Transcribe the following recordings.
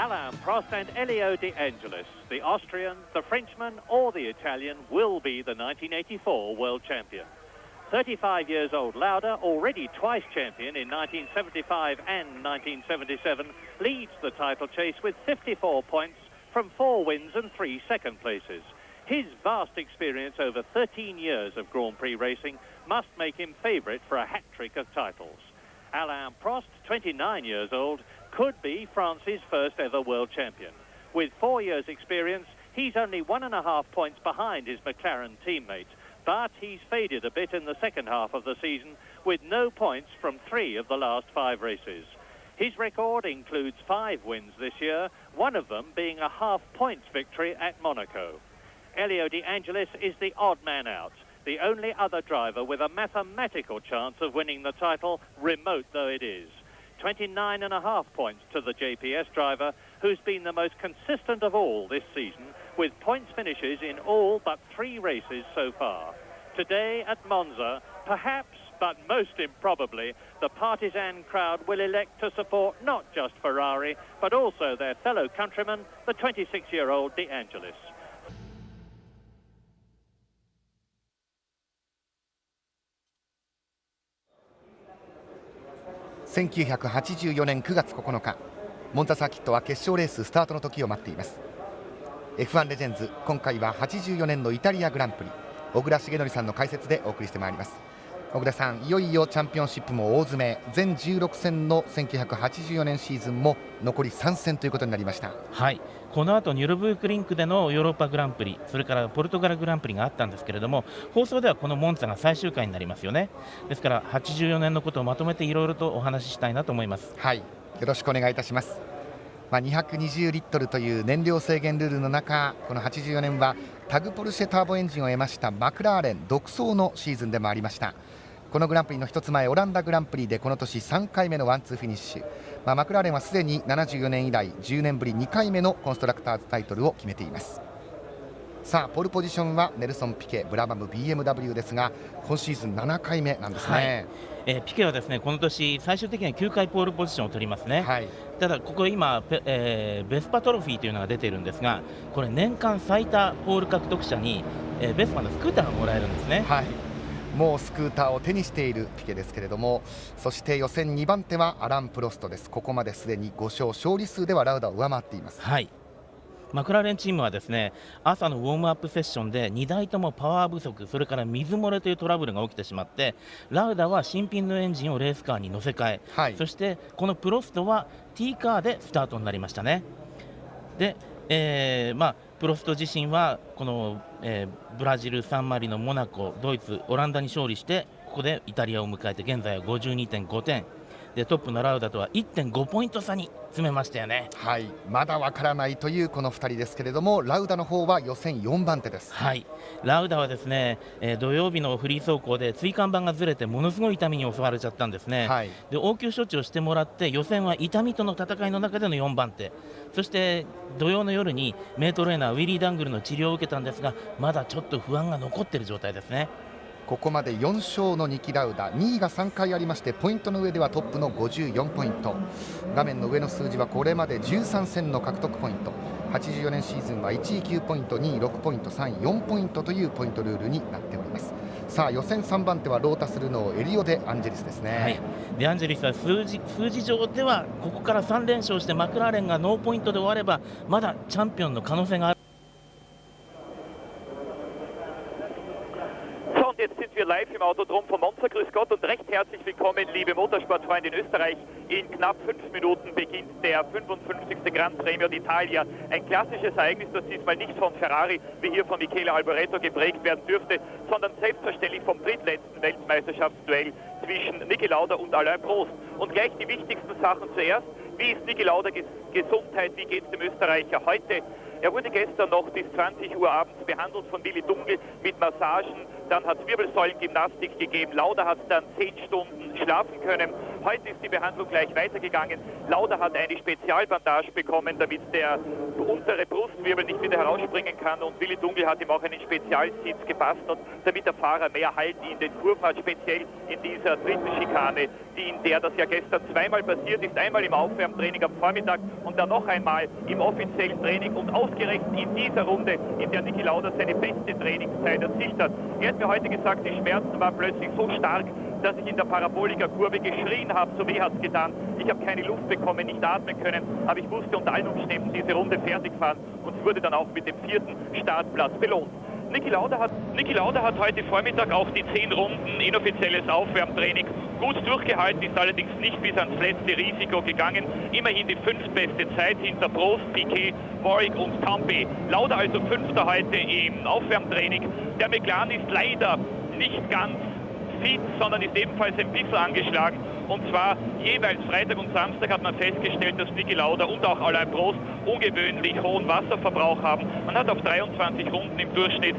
Alain Prost and Elio De Angelis, the Austrian, the Frenchman or the Italian, will be the 1984 world champion. 35 years old Lauda, already twice champion in 1975 and 1977, leads the title chase with 54 points from 4 wins and 3 second places. His vast experience over 13 years of Grand Prix racing must make him favourite for a hat-trick of titles. Alain Prost, 29 years old, could be France's first ever world champion. With 4 years' experience, he's only 1.5 points behind his McLaren teammate, but he's faded a bit in the second half of the season with no points from 3 of the last 5 races. His record includes 5 wins this year, one of them being a half-points victory at Monaco. Elio De Angelis is the odd man out, the only other driver with a mathematical chance of winning the title, remote though it is. 29.5 points to the JPS driver, who's been the most consistent of all this season, with points finishes in all but 3 races so far. Today at Monza, perhaps, but most improbably, the partisan crowd will elect to support not just Ferrari, but also their fellow countryman, the 26-year-old De Angelis. 1984年9月9日、モンザサーキットは決勝レーススタートの時を待っています。 F1 レジェンズ、今回は84年のイタリアグランプリ、小倉重則さんの解説でお送りしてまいります。小倉さん、いよいよチャンピオンシップも大詰め、全16戦の1984年シーズンも残り3戦ということになりました。はい、この後ニュルブルクリンクでのヨーロッパグランプリ、それからポルトガルグランプリがあったんですけれども、放送ではこのモンツァが最終回になりますよね。ですから84年のことをまとめていろいろとお話ししたいなと思います。はい、よろしくお願いいたします。220リットルという燃料制限ルールの中、この84年はタグポルシェターボエンジンを得ましたマクラーレン独走のシーズンでもありました。このグランプリの一つ前、オランダグランプリでこの年3回目のワンツーフィニッシュ、マクラーレンはすでに74年以来10年ぶり2回目のコンストラクターズタイトルを決めています。さあ、ポールポジションはネルソン・ピケ、ブラバム BMW ですが、今シーズン7回目なんですね。ピケはですね、この年最終的には9回ポールポジションを取りますね。はい、ただここ今ベスパトロフィーというのが出ているんですが、これ年間最多ポール獲得者に、ベスパのスクーターがもらえるんですね。はい、もうスクーターを手にしているピケですけれども、そして予選2番手はアラン・プロストです。ここまですでに5勝、勝利数ではラウダを上回っています。はい、マクラーレンチームはですね、朝のウォームアップセッションで2台ともパワー不足、それから水漏れというトラブルが起きてしまって、ラウダは新品のエンジンをレースカーに乗せ替え、はい、そしてこのプロストは T カーでスタートになりましたね。で、プロスト自身はこの、ブラジル、サンマリノ、モナコ、ドイツ、オランダに勝利して、ここでイタリアを迎えて現在は 52.5 点で、トップのラウダとは 1.5 ポイント差に詰めましたよね。はい、まだわからないというこの2人ですけれども、ラウダの方は予選4番手です。はい、ラウダはですね、土曜日のフリー走行で椎間板がずれてものすごい痛みに襲われちゃったんですね。はい、で応急処置をしてもらって、予選は痛みとの戦いの中での4番手、そして土曜の夜にメイトレーナーウィリー・ダングルの治療を受けたんですが、まだちょっと不安が残っている状態ですね。ここまで4勝のニキ・ラウダ、2位が3回ありまして、ポイントの上ではトップの54ポイント、画面の上の数字はこれまで13戦の獲得ポイント、84年シーズンは1位9ポイント、2位6ポイント、3位4ポイントというポイントルールになっております。さあ、予選3番手はロータス・ルノー、エリオ・デ・アンジェリスですね。はい、デアンジェリスは数字上ではここから3連勝してマクラーレンがノーポイントで終わればまだチャンピオンの可能性がある。Jetzt sind wir live im Autodrom von Monza. Grüß Gott und recht herzlich willkommen, liebe Motorsportfreunde in Österreich. In knapp 5 Minuten beginnt der 55. Gran Premio d'Italia. Ein klassisches Ereignis, das diesmal nicht von Ferrari, wie hier von Michele Alboreto geprägt werden dürfte, sondern selbstverständlich vom drittletzten Weltmeisterschaftsduell zwischen Niki Lauda und Alain Prost. Und gleich die wichtigsten Sachen zuerst. Wie ist Niki Lauda Gesundheit? Wie geht es dem Österreicher heute? Er wurde gestern noch bis 20 Uhr abends behandelt von Willi Dungl mit Massagen. Dann hat es Wirbelsäulengymnastik gegeben. Lauda hat dann 10 Stunden schlafen können. Heute ist die Behandlung gleich weitergegangen. Lauda hat eine Spezialbandage bekommen, damit der untere Brustwirbel nicht wieder herausspringen kann. Und Willi Dungl hat ihm auch einen Spezialsitz gebastelt, damit der Fahrer mehr Halt in den Kurven hat, speziell in dieser dritten Schikane, in der das ja gestern zweimal passiert ist. Einmal im Aufwärmtraining am Vormittag und dann noch einmal im offiziellen Training und ausgerechnet in dieser Runde, in der Niki Lauda seine beste Trainingszeit erzielt hat. Er hat mir heute gesagt, die Schmerzen waren plötzlich so stark, dass ich in der Parabolika-Kurve geschrien habe, so weh hat es getan. Ich habe keine Luft bekommen, nicht atmen können, aber ich musste unter allen Umständen diese Runde fertig fahren und es wurde dann auch mit dem 4. Startplatz belohnt. Niki Lauda hat heute Vormittag auch die 10 Runden inoffizielles Aufwärmtraining gut durchgehalten, ist allerdings nicht bis ans letzte Risiko gegangen. Immerhin die 5. beste Zeit hinter Prost, Piquet, Warwick und Campi. Lauda also 5. heute im Aufwärmtraining. Der McLaren ist leider nicht ganz fit, sondern ist ebenfalls ein bisschen angeschlagen. Und zwar jeweils Freitag und Samstag hat man festgestellt, dass Niki Lauda und auch Alain Prost ungewöhnlich hohen Wasserverbrauch haben. Man hat auf 23 Runden im Durchschnitt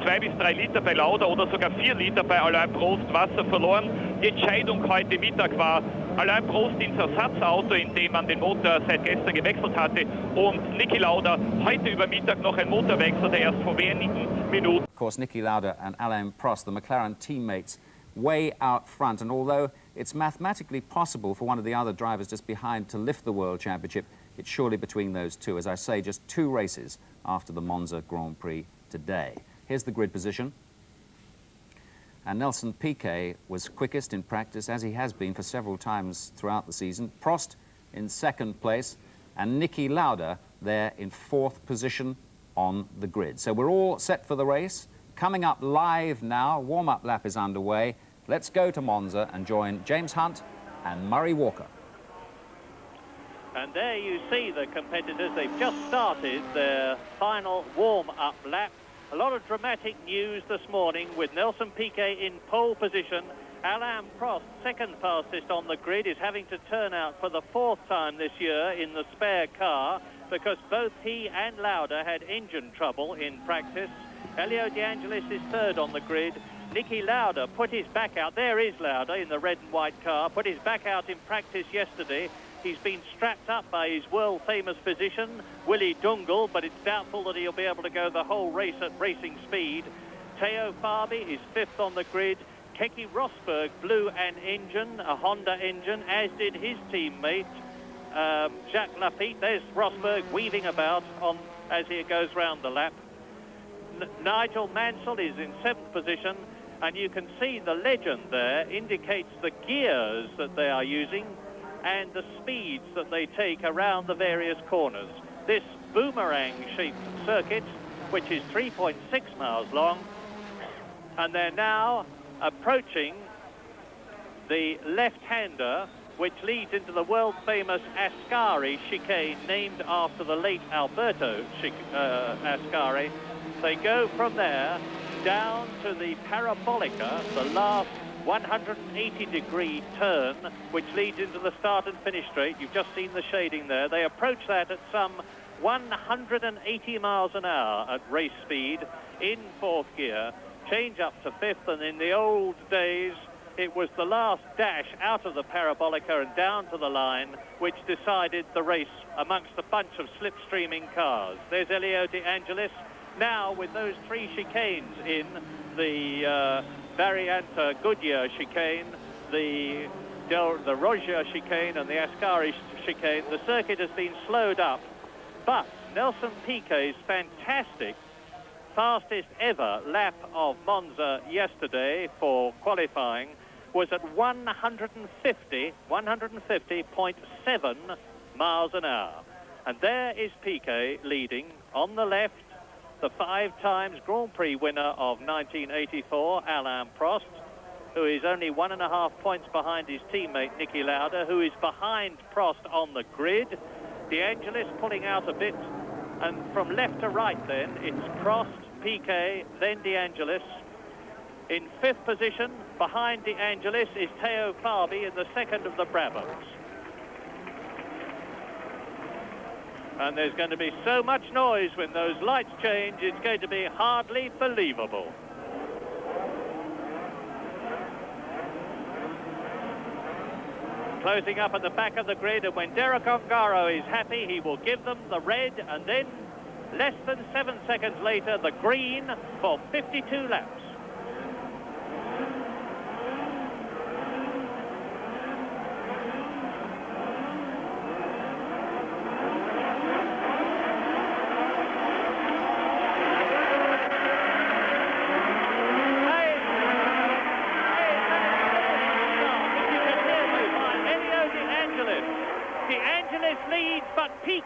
2 bis 3 Liter bei Lauda oder sogar 4 Liter bei Alain Prost Wasser verloren. Die Entscheidung heute Mittag war, Alain Prost ins Ersatzauto, in dem man den Motor seit gestern gewechselt hatte, und Niki Lauda heute über Mittag noch ein Motorwechsel, der erst vor wenigen Minuten. Of course, Niki Lauda and Alain Prost, the McLaren teammates, way out front, and although it's mathematically possible for one of the other drivers just behind to lift the World Championship, it's surely between those two. As I say, just 2 races after the Monza Grand Prix today. Here's the grid position. And Nelson Piquet was quickest in practice, as he has been for several times throughout the season. Prost in 2nd place, and Niki Lauda there in 4th position on the grid. So we're all set for the race. Coming up live now, warm-up lap is underway. Let's go to Monza and join James Hunt and Murray Walker. And there you see the competitors. They've just started their final warm-up lap. A lot of dramatic news this morning with Nelson Piquet in pole position. Alain Prost, 2nd fastest on the grid, is having to turn out for the 4th time this year in the spare car because both he and Lauda had engine trouble in practice. Elio De Angelis is 3rd on the grid. Niki Lauda put his back out. There is Lauda in the red and white car. Put his back out in practice yesterday. He's been strapped up by his world-famous physician, Willy Dungle, but it's doubtful that he'll be able to go the whole race at racing speed. Theo Fabi is 5th on the grid. Keke Rosberg blew an engine, a Honda engine, as did his teammate, Jacques Lafitte. There's Rosberg weaving about as he goes round the lap. Nigel Mansell is in 7th position, and you can see the legend there indicates the gears that they are using and the speeds that they take around the various corners. This boomerang-shaped circuit, which is 3.6 miles long, and they're now approaching the left-hander, which leads into the world-famous Ascari chicane, named after the late Alberto Ascari. They go from there down to the Parabolica, the last 180-degree turn, which leads into the start and finish straight. You've just seen the shading there. They approach that at some 180 miles an hour at race speed in 4th gear, change up to 5th, and in the old days, it was the last dash out of the Parabolica and down to the line which decided the race amongst a bunch of slipstreaming cars. There's Elio De Angelis now with those 3 chicanes in the Varianta Goodyear chicane, the Roger chicane and the Ascari chicane. The circuit has been slowed up, but Nelson Piquet's fantastic fastest ever lap of Monza yesterday for qualifying was at 150.7 miles an hour. And there is Piquet leading on the left, the 5 times Grand Prix winner of 1984, Alain Prost, who is only 1.5 points behind his teammate Niki Lauda, who is behind Prost on the grid. De Angelis pulling out a bit, and from left to right then, it's Prost, Piquet, then De Angelis. In 5th position, behind De Angelis, is Theo Fabi in the 2nd of the Brabants. And there's going to be so much noise when those lights change, it's going to be hardly believable. Closing up at the back of the grid, and when Derek Ongaro is happy, he will give them the red, and then less than 7 seconds later, the green for 52 laps.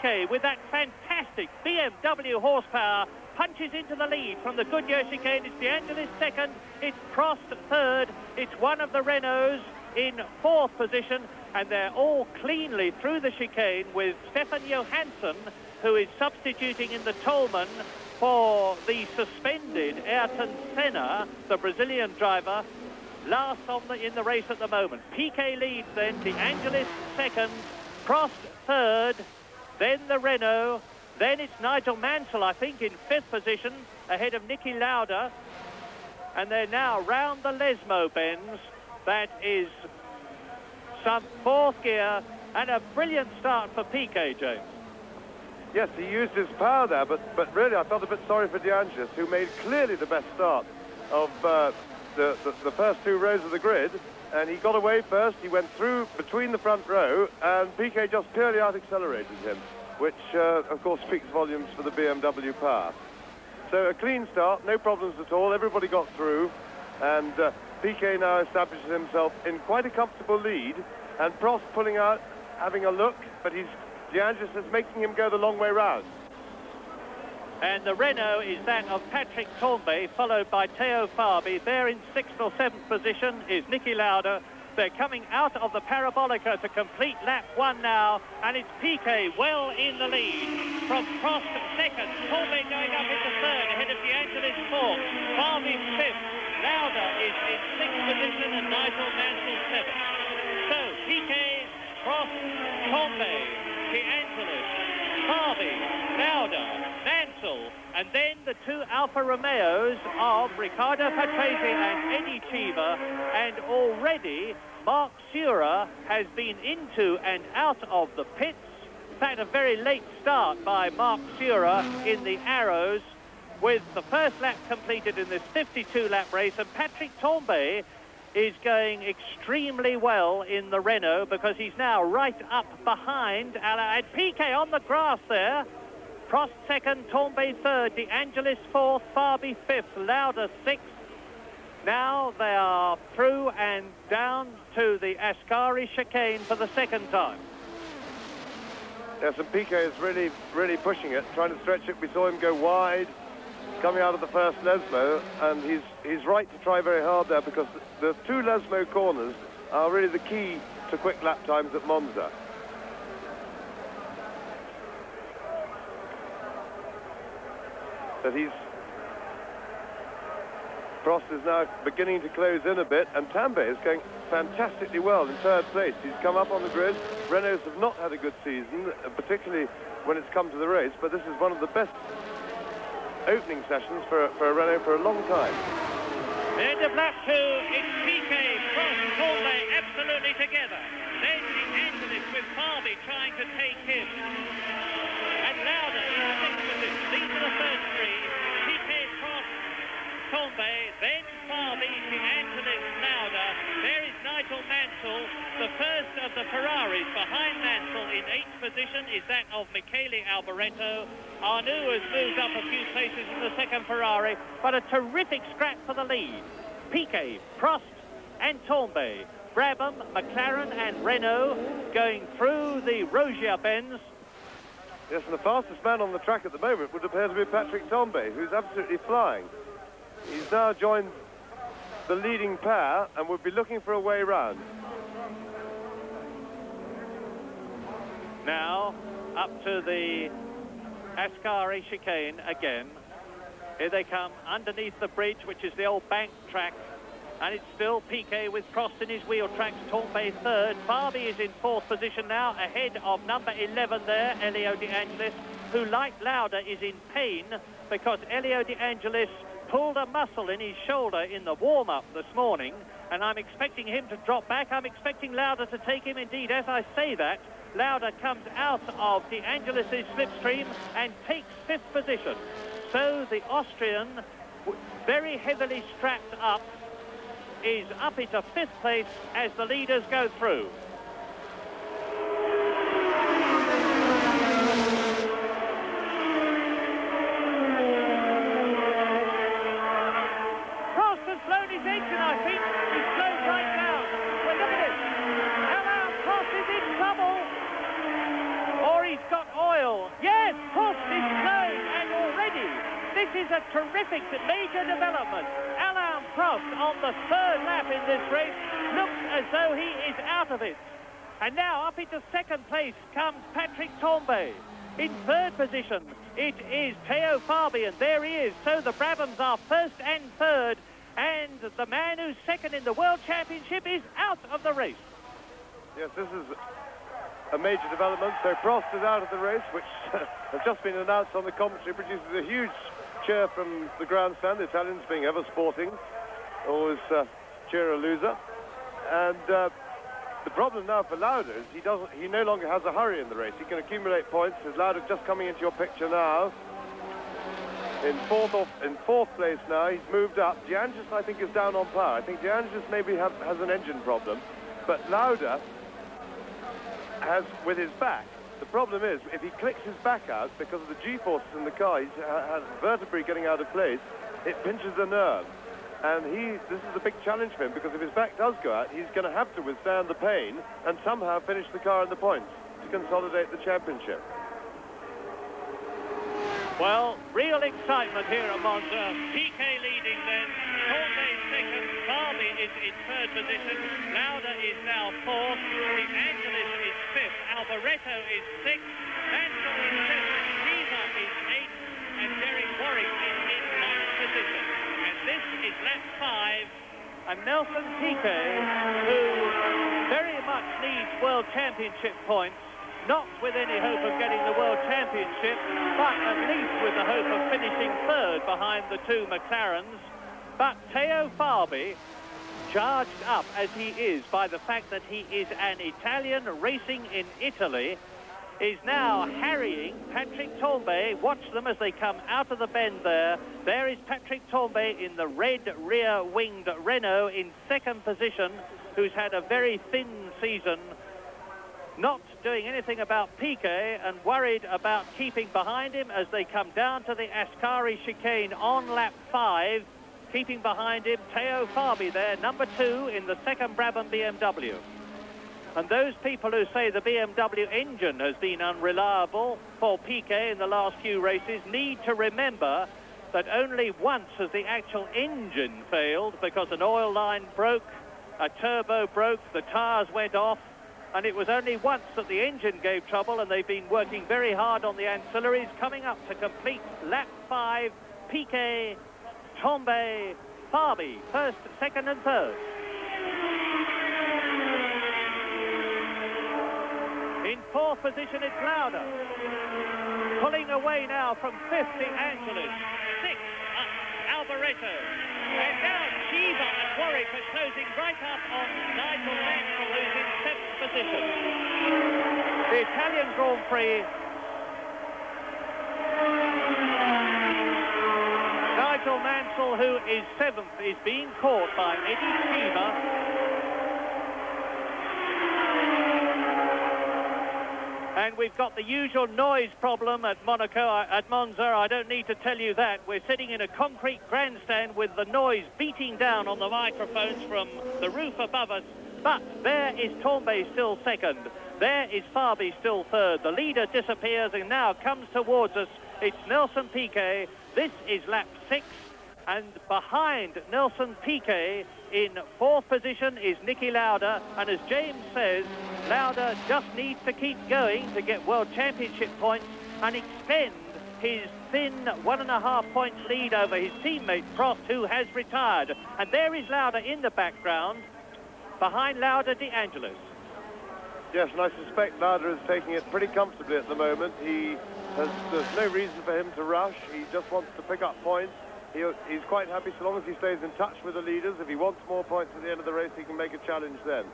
Piquet with that fantastic BMW horsepower punches into the lead from the Goodyear chicane. It's De Angelis second, it's Prost third, it's one of the Renaults in fourth position, and they're all cleanly through the chicane with Stefan Johansson, who is substituting in the Toleman for the suspended Ayrton Senna, the Brazilian driver, last in the race at the moment. Piquet leads then, De Angelis second, Prost third, then the Renault, then it's Nigel Mansell, I think, in fifth position, ahead of Niki Lauda. And they're now round the Lesmo bends. That is some fourth gear, and a brilliant start for Piquet, James. Yes, he used his power there, but really I felt a bit sorry for De Angelis, who made clearly the best start of the first two rows of the grid. And he got away first, he went through between the front row, and Piquet just purely out-accelerated him, which, of course, speaks volumes for the BMW power. So a clean start, no problems at all, everybody got through, and Piquet now establishes himself in quite a comfortable lead, and Prost pulling out, having a look, but De Angelis is making him go the long way round. And the Renault is that of Patrick Tambay, followed by Theo Fabi. There in sixth or seventh position is Niki Lauda. They're coming out of the Parabolica to complete lap one now, and it's Piquet well in the lead. From Prost second, Tambay going up into third, ahead of De Angelis fourth, Fabi fifth, Lauda is in sixth position, and Nigel Mansell seventh. So Piquet, Prost, Tambay, De Angelis, Fabi, Lauda, Mansell, and then the two Alfa Romeos of Riccardo Patrese and Eddie Cheever, and already Mark Surer has been into and out of the pits. In fact, a very late start by Mark Surer in the Arrows, with the first lap completed in this 52-lap race, and Patrick Tambay is going extremely well in the Renault, because he's now right up behind and Piquet on the grass there. Prost second, Tambay third, De Angelis fourth, Fabi fifth, Lauda sixth. Now they are through and down to the Ascari chicane for the second time. Yes, and Piquet is really, really pushing it, trying to stretch it. We saw him go wide coming out of the first Lesmo, and he's right to try very hard there, because the two Lesmo corners are really the key to quick lap times at Monza. But Prost is now beginning to close in a bit, and Tambay is going fantastically well in third place. He's come up on the grid. Renaults have not had a good season, particularly when it's come to the race, but this is one of the best opening sessions for a Renault for a long time. End of lap two, it's Piquet, Prost, Tambay absolutely together. Then De Angelis with Fabi trying to take him. And Lauda in sixth position. These are the first three. Piquet, Prost, Tambay, then Fabi, De Angelis, Lauda. There is Nigel Mansell, the first of the Ferraris. Behind Mansell in eighth position is that of Michele Alboreto. Arnoux has moved up a few places in the second Ferrari, but a terrific scrap for the lead. Piquet, Prost and Tambay, Brabham, McLaren and Renault going through the Rogia bends. Yes, and the fastest man on the track at the moment would appear to be Patrick Tambay, who's absolutely flying. He's now joined the leading pair and would be looking for a way round. Now up to the Ascari chicane again. Here they come underneath the bridge, which is the old bank track, and it's still Piquet with Prost in his wheel tracks. Tambay third. Fabi is in fourth position now, ahead of number 11 there, Elio De Angelis, who, like Lauda, is in pain because Elio De Angelis pulled a muscle in his shoulder in the warm-up this morning, and I'm expecting him to drop back. I'm expecting Lauda to take him. Indeed, as I say that, Lauda comes out of De Angelis' slipstream and takes fifth position. So the Austrian, very heavily strapped up, is up into fifth place as the leaders go through. Prost has blown his engine, I think. He's slowed right down. Well, look at it. Alain Prost is in trouble. Or he's got oil Yes, Prost is slowing, and already this is a terrific major development. Alain Prost on the third lap in this race looks as though he is out of it. And now up into second place comes Patrick Tambay. In third position, it is Theo Fabi, and there he is. So the Brabhams are first and third, and the man who's second in the World Championship is out of the race. Yes, this is a major development. So Prost is out of the race, which has just been announced on the commentary, produces a huge cheer from the grandstand, the Italians being ever sporting, always cheer a loser. And the problem now for Lauda is he no longer has a hurry in the race. He can accumulate points. There's Lauda just coming into your picture now. In fourth place now, he's moved up. De Angelis, I think, is down on power. I think De Angelis maybe has an engine problem, but Lauda has with his back. The problem is, if he clicks his back out because of the G-forces in the car, he's had vertebrae getting out of place, it pinches the nerve. And this is a big challenge for him, because if his back does go out, he's going to have to withstand the pain and somehow finish the car in the points to consolidate the championship. Well, real excitement here at Monza. Piquet leading then, Tambay second, Fabi is in third position, Lauda is now fourth, De Angelis is fifth, Alboreto is sixth, Mansell is seventh, Shiva is eighth, and Derek Warwick is in ninth position. And this is lap 5, and Nelson Piquet, who very much needs World Championship points, not with any hope of getting the World Championship, but at least with the hope of finishing third behind the two McLarens. But Theo Fabi, charged up as he is by the fact that he is an Italian racing in Italy, is now harrying Patrick Tambay. Watch them as they come out of the bend there. There is Patrick Tambay in the red rear-winged Renault in second position, who's had a very thin season, not doing anything about Piquet and worried about keeping behind him as they come down to the Ascari chicane on lap 5. Keeping behind him, Theo Fabi there, number 2 in the second Brabham BMW. And those people who say the BMW engine has been unreliable for Piquet in the last few races need to remember that only once has the actual engine failed, because an oil line broke, a turbo broke, the tires went off, and it was only once that the engine gave trouble, and they've been working very hard on the ancillaries. Coming up to complete lap 5, Piquet, Tambay, Fabi, first, second and third. In fourth position, it's Lauda. Pulling away now from fifth, De Angelis. Sixth, Alboreto. And now Shiva and Warwick are closing right up on Nigel Mansell, who's in seventh position. The Italian Grand Prix. Nigel Mansell, who is seventh, is being caught by Eddie Shiva. And we've got the usual noise problem at Monza. I don't need to tell you that. We're sitting in a concrete grandstand with the noise beating down on the microphones from the roof above us. But there is Tambay still second. There is Fabi still third. The leader disappears and now comes towards us. It's Nelson Piquet. This is lap 6. And behind Nelson Piquet in fourth position is Niki Lauda. And as James says, Lauda just needs to keep going to get World Championship points and extend his thin 1.5 points lead over his teammate Prost, who has retired. And there is Lauda in the background. Behind Lauda, De Angelis. Yes, and I suspect Lauda is taking it pretty comfortably at the moment. There's no reason for him to rush. He just wants to pick up points. He's quite happy so long as he stays in touch with the leaders. If he wants more points at the end of the race, he can make a challenge then.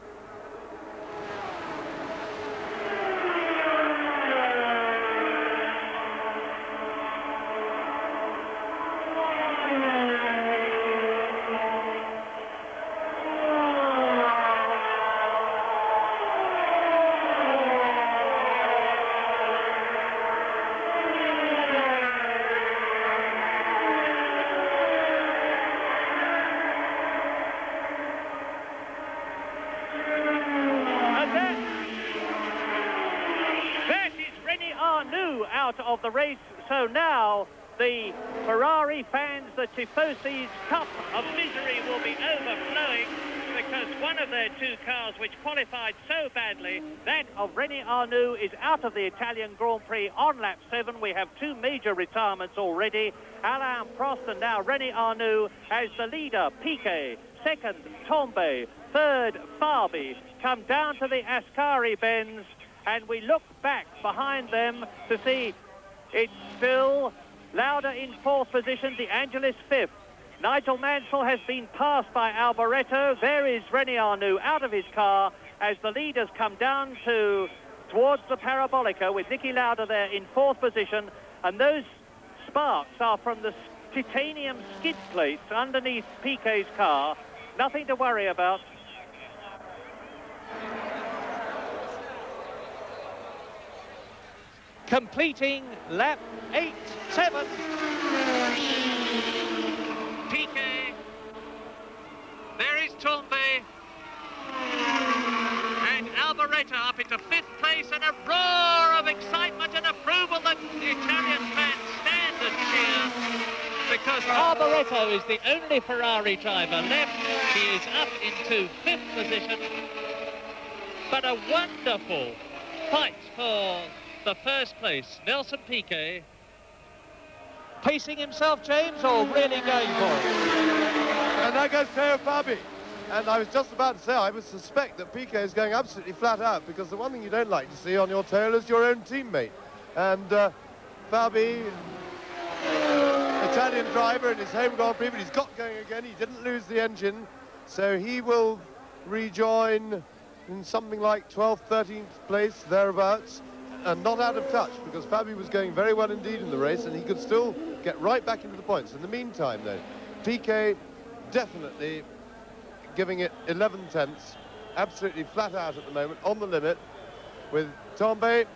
start of the race. So now the Ferrari fans, the Tifosi's cup of misery will be overflowing, because one of their two cars which qualified so badly, that of René Arnoux, is out of the Italian Grand Prix on lap 7. We have two major retirements already. Alain Prost and now René Arnoux as the leader. Piquet, second Tambay, third Fabi, come down to the Ascari bends, and we look back behind them to see it's still Lauda in fourth position, De Angelis fifth. Nigel Mansell has been passed by Alboreto. There is René Arnoux out of his car as the leaders come down towards the Parabolica, with Niki Lauda there in fourth position. And those sparks are from the titanium skid plates underneath Piquet's car. Nothing to worry about. Completing lap 8-7. Piquet. There is Tambay. And Alboreto up into fifth place, and a roar of excitement and approval that the Italian fans stand and cheer, because Alboreto is the only Ferrari driver left. He is up into fifth position. But a wonderful fight for the first place. Nelson Piquet pacing himself, James, or really going for it? And there goes Teo Fabi. And I was just about to say, I would suspect that Piquet is going absolutely flat out, because the one thing you don't like to see on your tail is your own teammate. And Fabi, Italian driver in his home Grand Prix, but he's got going again. He didn't lose the engine, so he will rejoin in something like 12th, 13th place, thereabouts, and not out of touch, because Fabi was going very well indeed in the race, and he could still get right back into the points. In the meantime, though, Piquet definitely giving it 11 tenths, absolutely flat out at the moment, on the limit, with Tambay.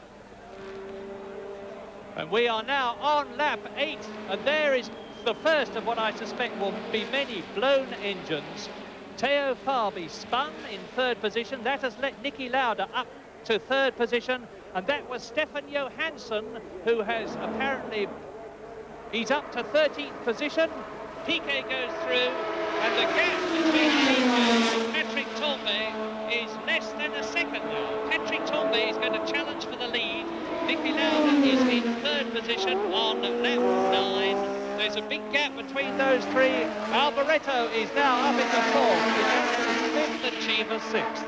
And we are now on lap 8, and there is the first of what I suspect will be many blown engines. Teo Fabi spun in third position. That has let Niki Lauda up to third position, and that was Stefan Johansson, who has apparently, he's up to 13th position. Piquet goes through, and the gap between Piquet and Patrick Tambay is less than a second now. Patrick Tambay is going to challenge for the lead. Niki Lauda is in third position on lap 9. There's a big gap between those three. Alboreto is now up into fourth, fifth, and Cheever sixth.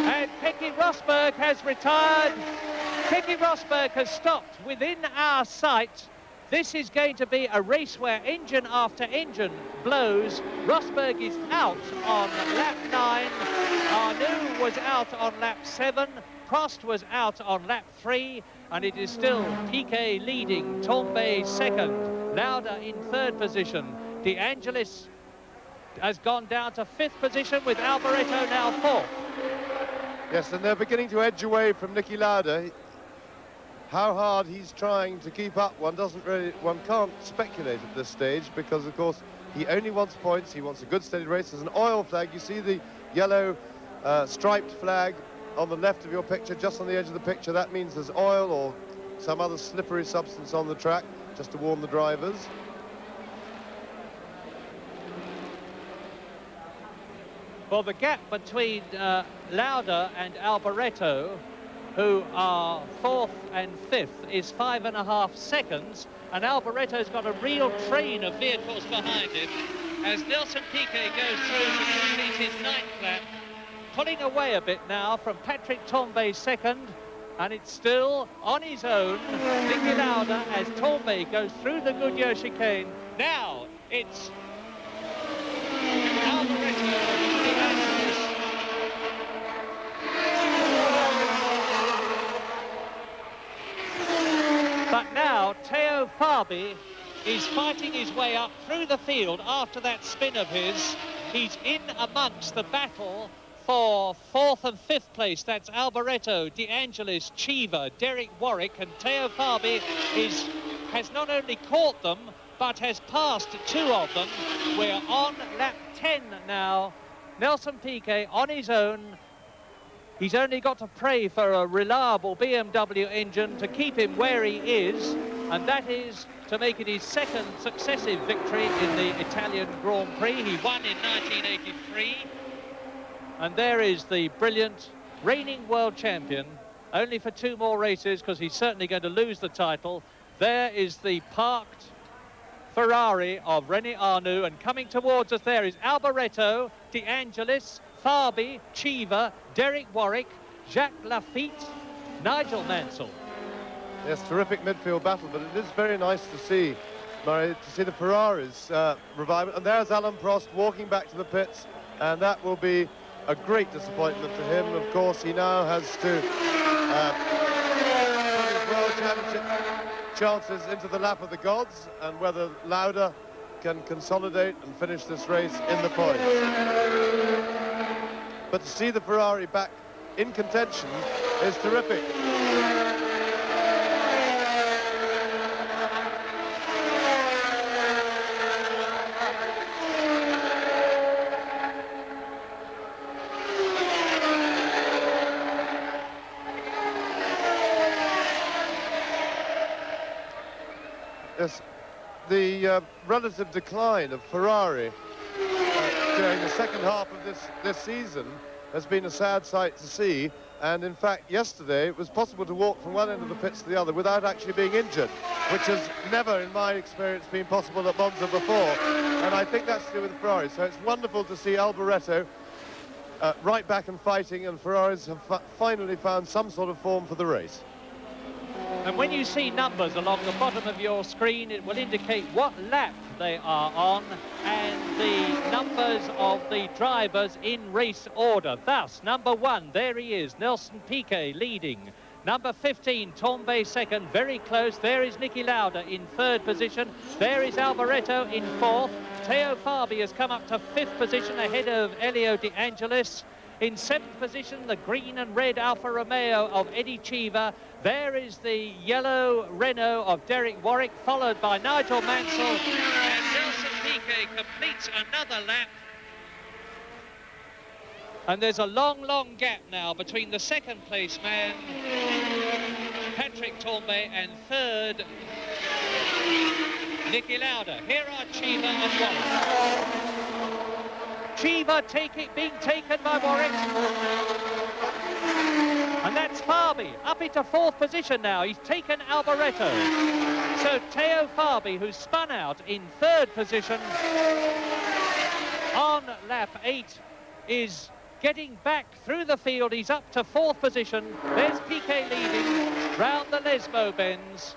And Keke Rosberg has retired. Keke Rosberg has stopped within our sight. This is going to be a race where engine after engine blows. Rosberg is out on lap 9. Arnoux was out on lap 7. Prost was out on lap 3. And it is still Piquet leading, Tambay second, Lauda in third position. De Angelis has gone down to fifth position, with Alboreto now fourth. Yes, and they're beginning to edge away from Niki Lauda. How hard he's trying to keep up, one can't speculate at this stage, because of course he only wants points. He wants a good steady race. There's an oil flag. You see the yellow striped flag on the left of your picture, just on the edge of the picture. That means there's oil or some other slippery substance on the track, just to warn the drivers. Well, the gap between Lauda and Alboreto, who are fourth and fifth, is 5.5 seconds, and Alboreto's got a real train of vehicles behind him as Nelson Piquet goes through to complete his ninth lap, pulling away a bit now from Patrick Tambay second, and it's still on his own. Niki Lauda as Tambay goes through the Goodyear chicane. Now it's Alboreto. But now Teo Fabi is fighting his way up through the field after that spin of his. He's in amongst the battle for fourth and fifth place. That's Alboreto, De Angelis, Cheever, Derek Warwick, and Teo Fabi has not only caught them, but has passed two of them. We're on lap 10 now, Nelson Piquet on his own. He's only got to pray for a reliable BMW engine to keep him where he is, and that is to make it his second successive victory in the Italian Grand Prix. He won in 1983. And there is the brilliant reigning world champion, only for 2 more races because he's certainly going to lose the title. There is the parked Ferrari of René Arnoux, and coming towards us there is Alboreto, De Angelis, Fabi, Cheever, Derek Warwick, Jacques Laffite, Nigel Mansell. Yes, terrific midfield battle, but it is very nice to see, Murray, to see the Ferraris revive it. And there's Alain Prost walking back to the pits, and that will be a great disappointment to him. Of course, he now has to put his World Championship chances into the lap of the gods, and whether Lauda can consolidate and finish this race in the points. But to see the Ferrari back in contention is terrific. Yes, the relative decline of Ferrari during the second half of this season has been a sad sight to see, and in fact yesterday it was possible to walk from one end of the pits to the other without actually being injured, which has never in my experience been possible at Monza before, and I think that's to do with the Ferrari. So it's wonderful to see Alboreto right back and fighting, and Ferraris have finally found some sort of form for the race. And when you see numbers along the bottom of your screen, it will indicate what lap they are on and the numbers of the drivers in race order. Thus, number 1, there he is, Nelson Piquet leading. Number 15, Tambay second, very close. There is Niki Lauda in 3rd position. There is Alboreto in 4th. Teo Fabi has come up to 5th position ahead of Elio De Angelis. In 7th position, the green and red Alfa Romeo of Eddie Cheever. There is the yellow Renault of Derek Warwick, followed by Nigel Mansell. And Nelson Piquet completes another lap. And there's a long, long gap now between the second place man, Patrick Tambay, and 3rd, Niki Lauda. Here are Cheever and Warwick. Cheever being taken by Warwick. And that's Fabi up into 4th position now. He's taken Alboreto. So Teo Fabi, who spun out in 3rd position on lap 8, is getting back through the field. He's up to 4th position. There's Piquet leading round the Lesbo bends.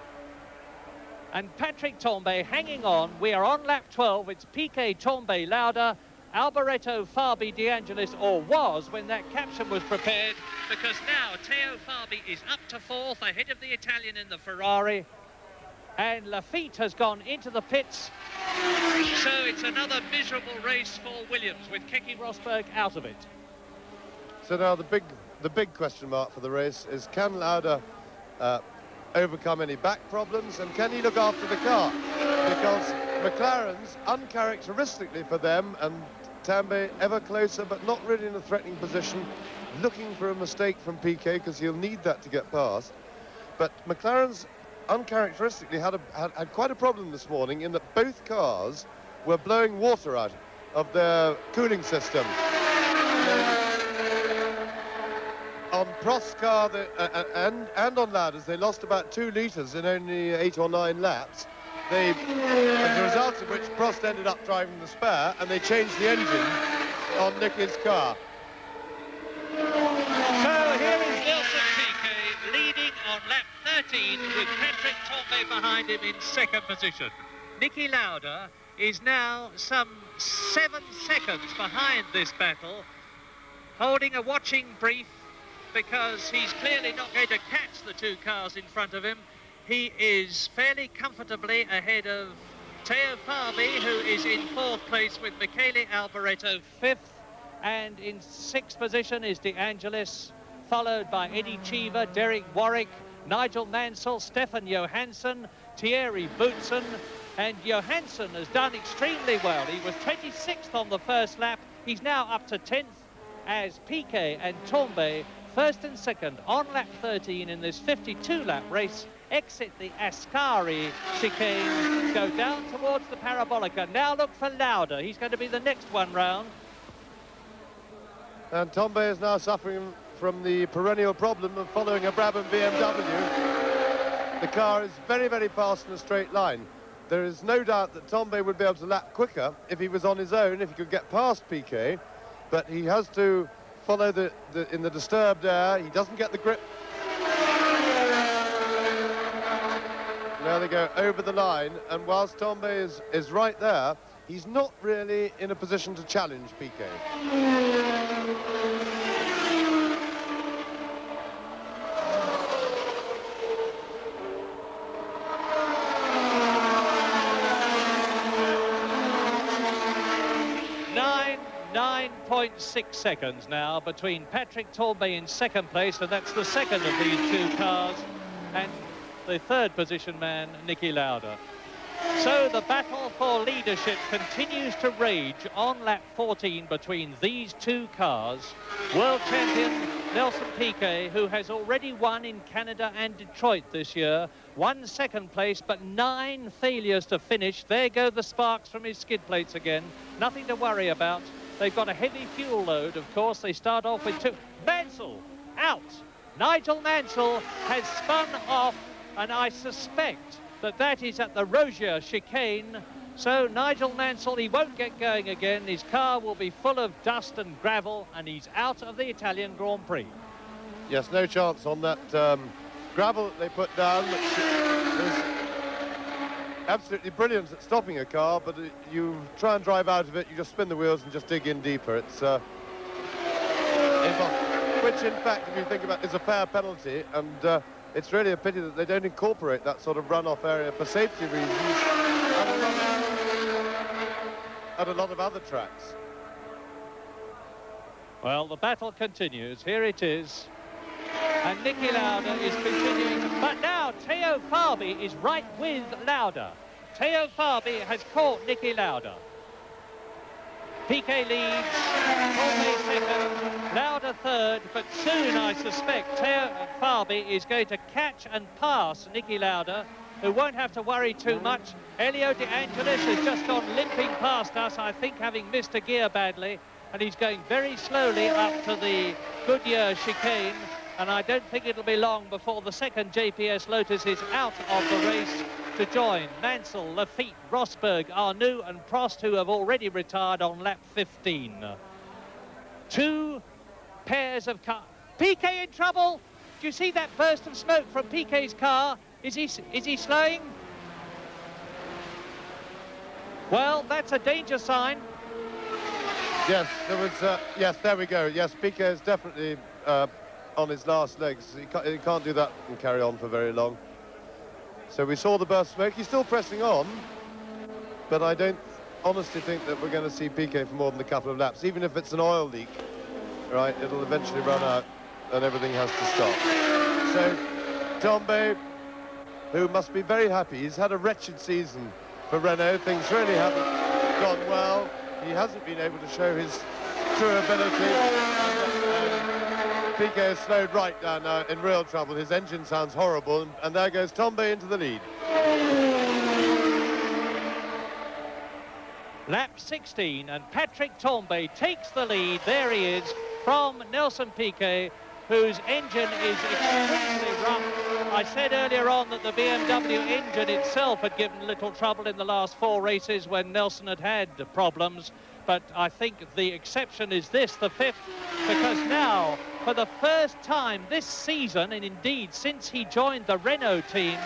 And Patrick Tambay hanging on. We are on lap 12. It's Piquet, Tambay, Lauda, Alboreto, Fabi, De Angelis, or was when that caption was prepared, because now Teo Fabi is up to 4th ahead of the Italian in the Ferrari, and Laffite has gone into the pits. So it's another miserable race for Williams with Keke Rosberg out of it. So now the big question mark for the race is, can Lauda overcome any back problems, and can he look after the car? Because McLaren's, uncharacteristically for them, and Tambay ever closer but not really in a threatening position, looking for a mistake from Piquet because he'll need that to get past. But McLaren's uncharacteristically had quite a problem this morning in that both cars were blowing water out of their cooling system. On Prost's car and on Lauda's, they lost about 2 litres in only 8 or 9 laps. As a result of which Prost ended up driving the spare, and they changed the engine on Niki's car. So here is Nelson Piquet leading on lap 13 with Patrick Tambay behind him in 2nd position. Niki Lauda is now some 7 seconds behind this battle, holding a watching brief because he's clearly not going to catch the 2 cars in front of him. He is fairly comfortably ahead of Teo Fabi, who is in 4th place with Michele Alboreto 5th, and in 6th position is De Angelis, followed by Eddie Cheever, Derek Warwick, Nigel Mansell, Stefan Johansson, Thierry Boutsen, and Johansson has done extremely well. He was 26th on the first lap, He's now up to 10th as Piquet and Tambay, first and second on lap 13 in this 52-lap race, exit the Ascari chicane, go down towards the Parabolica. Now look for Lauda. He's going to be the next one round. And Tambay is now suffering from the perennial problem of following a Brabham BMW. The car is very, very fast in a straight line. There is no doubt that Tambay would be able to lap quicker if he was on his own, if he could get past Piquet, but he has to follow in the disturbed air. He doesn't get the grip. Now they go over the line, and whilst Tambay is right there, he's not really in a position to challenge Piquet. 9.6 seconds now between Patrick Tambay in second place, and that's the second of these two cars, and the third position man, Niki Lauda. So the battle for leadership continues to rage on lap 14 between these two cars. World champion Nelson Piquet, who has already won in Canada and Detroit this year, won second place, but 9 failures to finish. There go the sparks from his skid plates again. Nothing to worry about. They've got a heavy fuel load, of course. They start off with 2. Mansell out. Nigel Mansell has spun off, and I suspect that is at the Rozier chicane. So Nigel Mansell, he won't get going again. His car will be full of dust and gravel, and he's out of the Italian Grand Prix. Yes, no chance on that gravel that they put down, which is absolutely brilliant at stopping a car, but you try and drive out of it, you just spin the wheels and just dig in deeper. It's which, in fact, if you think about it, is a fair penalty, and it's really a pity that they don't incorporate that sort of runoff area for safety reasons at a lot of other tracks. Well, the battle continues. Here it is. And Niki Lauda is continuing. But now Teo Fabi is right with Lauda. Teo Fabi has caught Niki Lauda. Piquet leads, Tambay second, Lauda third, but soon I suspect Teo Fabi is going to catch and pass Niki Lauda, who won't have to worry too much. Elio De Angelis has just gone limping past us, I think having missed a gear badly, and he's going very slowly up to the Goodyear chicane, and I don't think it'll be long before the second JPS Lotus is out of the race to join Mansell, Lafitte, Rosberg, Arnoux and Prost, who have already retired on lap 15. 2 pairs of cars. Piquet in trouble. Do you see that burst of smoke from Piquet's car? Is he slowing? Well, that's a danger sign. Yes, there was. Yes, there we go. Yes, Piquet is definitely on his last legs. He can't do that and carry on for very long. So we saw the burst of smoke. He's still pressing on, but I don't honestly think that we're going to see Piquet for more than a couple of laps. Even if it's an oil leak, right, it'll eventually run out and everything has to stop. So Tambay, who must be very happy, he's had a wretched season for Renault. Things really haven't gone well. He hasn't been able to show his true ability. Piquet has slowed right down now, in real trouble. His engine sounds horrible, and there goes Tambay into the lead. Lap 16, and Patrick Tambay takes the lead. There he is from Nelson Piquet, whose engine is extremely rough. I said earlier on that the BMW engine itself had given little trouble in the last 4 races when Nelson had problems, but I think the exception is this, the 5th, because now, for the first time this season, and indeed since he joined the Renault team,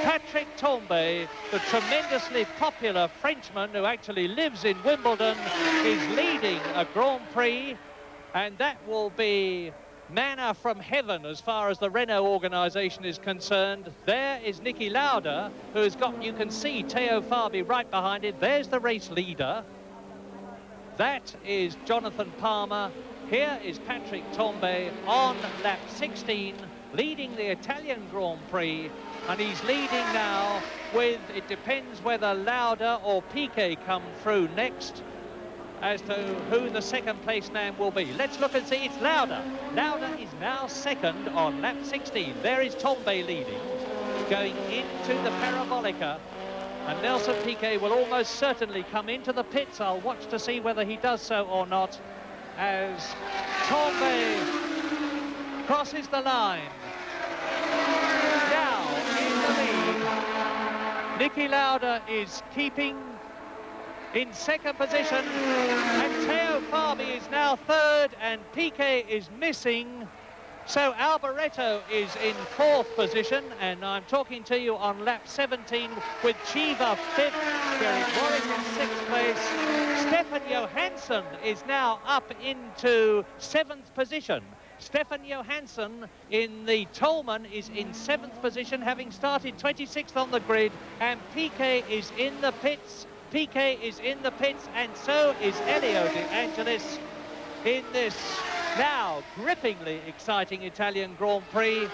Patrick Tambay, the tremendously popular Frenchman who actually lives in Wimbledon, is leading a Grand Prix, and that will be manna from heaven as far as the Renault organisation is concerned. There is Niki Lauda, who has got, you can see Teo Fabi right behind it. There's the race leader. That is Jonathan Palmer. Here is Patrick Tambay on lap 16, leading the Italian Grand Prix, and he's leading now with, it depends whether Lauda or Piquet come through next. as to who the second place man will be. Let's look and see. It's Lauda. Lauda is now second on lap 16. There is Tambay leading, going into the Parabolica. And Nelson Piquet will almost certainly come into the pits. I'll watch to see whether he does so or not, as Tambay crosses the line. Now in the lead. Niki Lauda is keeping in second position, and Teo Fabi is now third, and Piquet is missing. So Alboreto is in fourth position, and I'm talking to you on lap 17 with Chiva fifth, Gerrit Warwick in sixth place. Stefan Johansson is now up into seventh position. Stefan Johansson in the Tolman is in seventh position, having started 26th on the grid, and Piquet is in the pits. Piquet is in the pits, and so is Elio De Angelis in this now grippingly exciting Italian Grand Prix.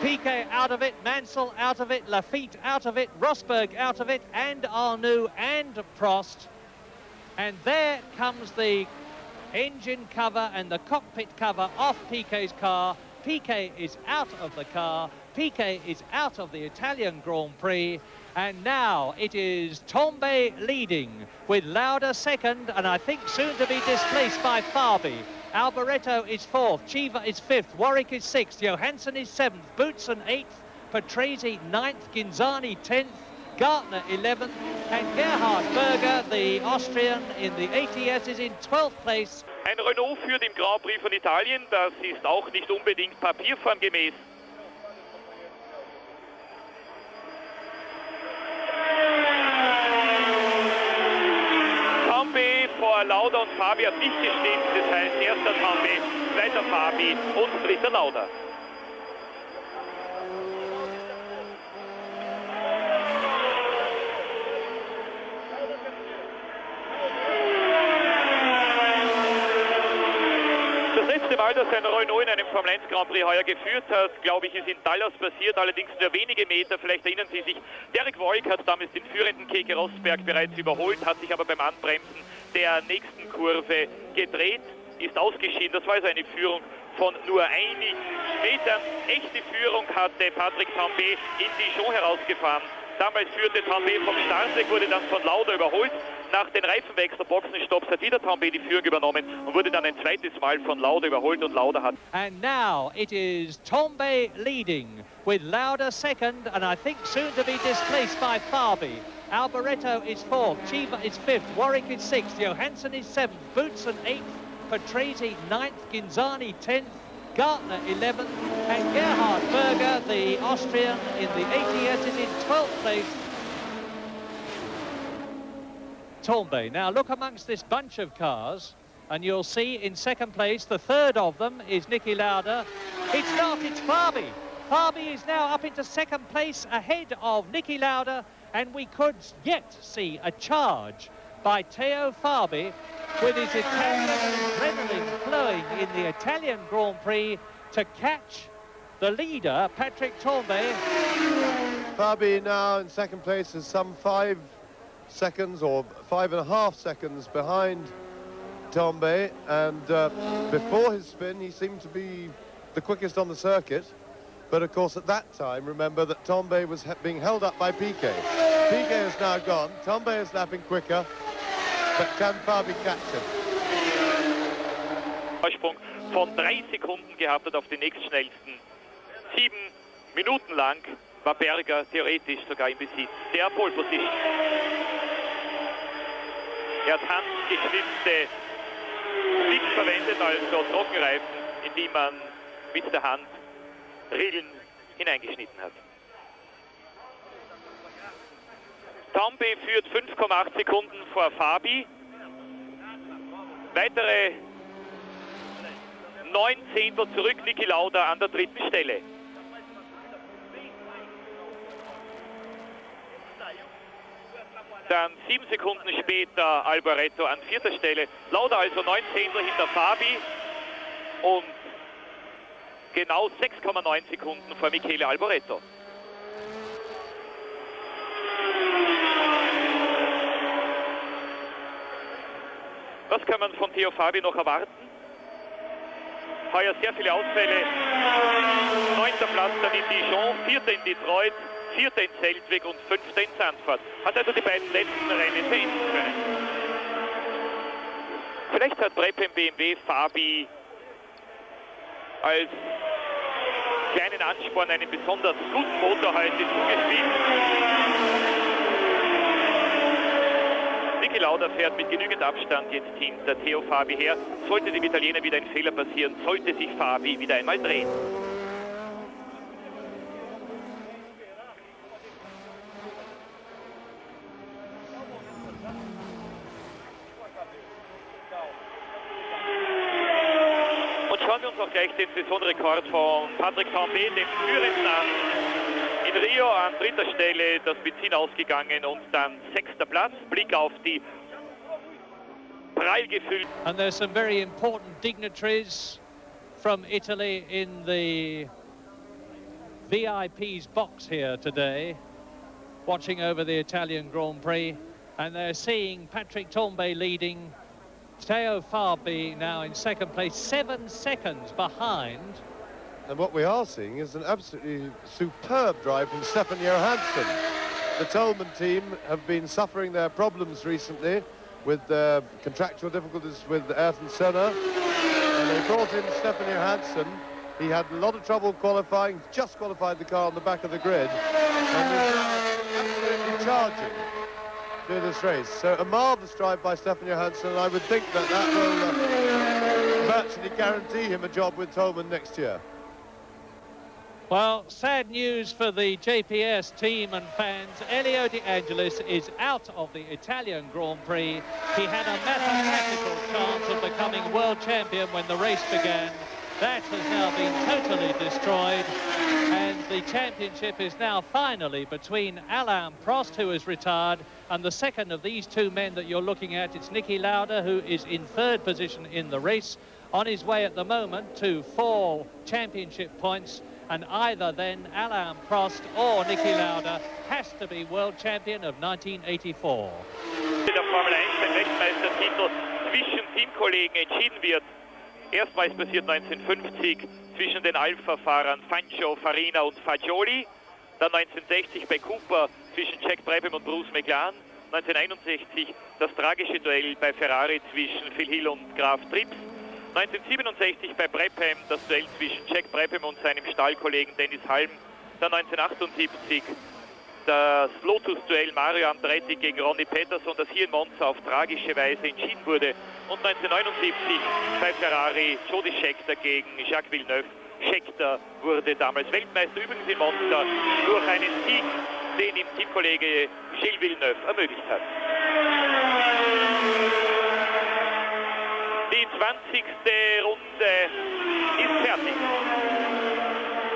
Piquet out of it, Mansell out of it, Lafitte out of it, Rosberg out of it, and Arnoux and Prost. And there comes the engine cover and the cockpit cover off Piquet's car. Piquet is out of the car. Piquet is out of the Italian Grand Prix. And now it is Tambay leading, with Lauda second, and I think soon to be displaced by Fabi. Alboreto is fourth, Chiva is fifth, Warwick is sixth, Johansson is seventh, Boutsen eighth, Patrese ninth, Ghinzani 10th, Gartner 11th, and Gerhard Berger, the Austrian in the ATS, is in 12th place. Ein Renault führt im Grand Prix von Italien, das ist auch nicht unbedingt papierformgemäß. Tambay vor Lauda und Fabi hat nicht gestimmt, das heißt erster Tambay, zweiter Fabi und dritter Lauda. Das letzte Mal, dass ein Renault in einem Formel 1 Grand Prix heuer geführt hat, glaube ich, ist in Dallas passiert, allerdings nur wenige Meter, vielleicht erinnern Sie sich. Derek Warwick hat damals den führenden Keke Rosberg bereits überholt, hat sich aber beim Anbremsen der nächsten Kurve gedreht, ist ausgeschieden. Das war also eine Führung von nur einigen Metern. Echte Führung hatte Patrick Tambay in Dijon herausgefahren. Damals führte Tambay vom Start weg, wurde dann von Lauda überholt. Nach den Reifenwechsel, Boxenstopps hat wieder Tambay die Führung übernommen und wurde dann ein zweites Mal von Lauda überholt, und Lauda hat... And now it is Tambay leading, with Lauda second, and I think soon to be displaced by Fabi. Alboreto is fourth, Chiva is fifth, Warwick is sixth, Johansson is seventh, Boutsen eighth, Patrese ninth, Ghinzani 10th, Gartner 11th, and Gerhard Berger, the Austrian in the ATS, is in 12th place. Tambay. Now look amongst this bunch of cars, and you'll see in second place, the third of them is Niki Lauda. It's not, it's Fabi. Fabi is now up into second place ahead of Niki Lauda, and we could yet see a charge by Teo Fabi with his Italian adrenaline flowing in the Italian Grand Prix to catch the leader, Patrick Tambay. Fabi now in second place is some 5 seconds or 5.5 seconds behind Tambay, and before his spin he seemed to be the quickest on the circuit, but of course at that time remember that Tambay was being held up by Piquet. Piquet is now gone, Tambay is lapping quicker, but can Fabi catch him? Vorsprung von 3 Sekunden gehabt hat auf den nächstschnellsten. 7 Minuten lang war Berger theoretisch sogar im Besitz der Pole Position. Er hat handgeschnitzte Sticks verwendet, also Trockenreifen, in die man mit der Hand Rillen hineingeschnitten hat. Tambay führt 5,8 Sekunden vor Fabi. Weitere 9 Zehntel zurück, Niki Lauda an der dritten Stelle. Dann 7 Sekunden später Alboreto an vierter Stelle. Lauda also 9 Zehntel hinter Fabi und genau 6,9 Sekunden vor Michele Alboreto. Was kann man von Theo Fabi noch erwarten? Heuer sehr viele Ausfälle. 9. Platz dann in Dijon, 4. in Detroit, 4. in Zeltweg und 5. in Zandvoort. Hat also die beiden letzten Rennen beenden können. Vielleicht hat Brabham BMW Fabi als kleinen Ansporn einen besonders guten Motor heute zugespielt. Niki Lauda fährt mit genügend Abstand jetzt hinter Theo Fabi her. Sollte dem Italiener wieder ein Fehler passieren, sollte sich Fabi wieder einmal drehen. Und schauen wir uns auch gleich den Saisonrekord von Patrick Tambay, dem Führenden, an. In Rio an 3. Stelle das Benzin ausgegangen und dann 6. Platz. Blick auf die prall gefüllt. And there's some very important dignitaries from Italy in the VIP's box here today, watching over the Italian Grand Prix, and they're seeing Patrick Tambay leading, Theo Fabi now in second place, 7 seconds behind. And what we are seeing is an absolutely superb drive from Stefan Johansson. The Toleman team have been suffering their problems recently with contractual difficulties with Ayrton Senna. And they brought in Stefan Johansson. He had a lot of trouble qualifying, just qualified the car on the back of the grid. And is absolutely charging through this race. So a marvellous drive by Stefan Johansson, and I would think that that will virtually guarantee him a job with Toleman next year. Well, sad news for the JPS team and fans. Elio De Angelis is out of the Italian Grand Prix. He had a mathematical chance of becoming world champion when the race began. That has now been totally destroyed. And the championship is now finally between Alain Prost, who is retired, and the second of these two men that you're looking at. It's Niki Lauda, who is in 3rd position in the race, on his way at the moment to 4 championship points. And either then Alain Prost or Niki Lauda has to be world champion of 1984. Der Formel 1 ein Weltmeistertitel zwischen Teamkollegen entschieden wird. Erstmals passiert 1950 zwischen den Alpha-Fahrern Fangio, Farina und Fagioli. Dann 1960 bei Cooper zwischen Jack Brabham und Bruce McLaren. 1961 das tragische Duell bei Ferrari zwischen Phil Hill und Graf Trips. 1967 bei Brabham das Duell zwischen Jack Brabham und seinem Stallkollegen Dennis Halm. Dann 1978 das Lotus-Duell Mario Andretti gegen Ronnie Peterson, das hier in Monza auf tragische Weise entschieden wurde. Und 1979 bei Ferrari Jody Scheckter gegen Jacques Villeneuve. Scheckter wurde damals Weltmeister, übrigens in Monza, durch einen Sieg, den ihm Teamkollege Gilles Villeneuve ermöglicht hat. Die 20. Runde ist fertig.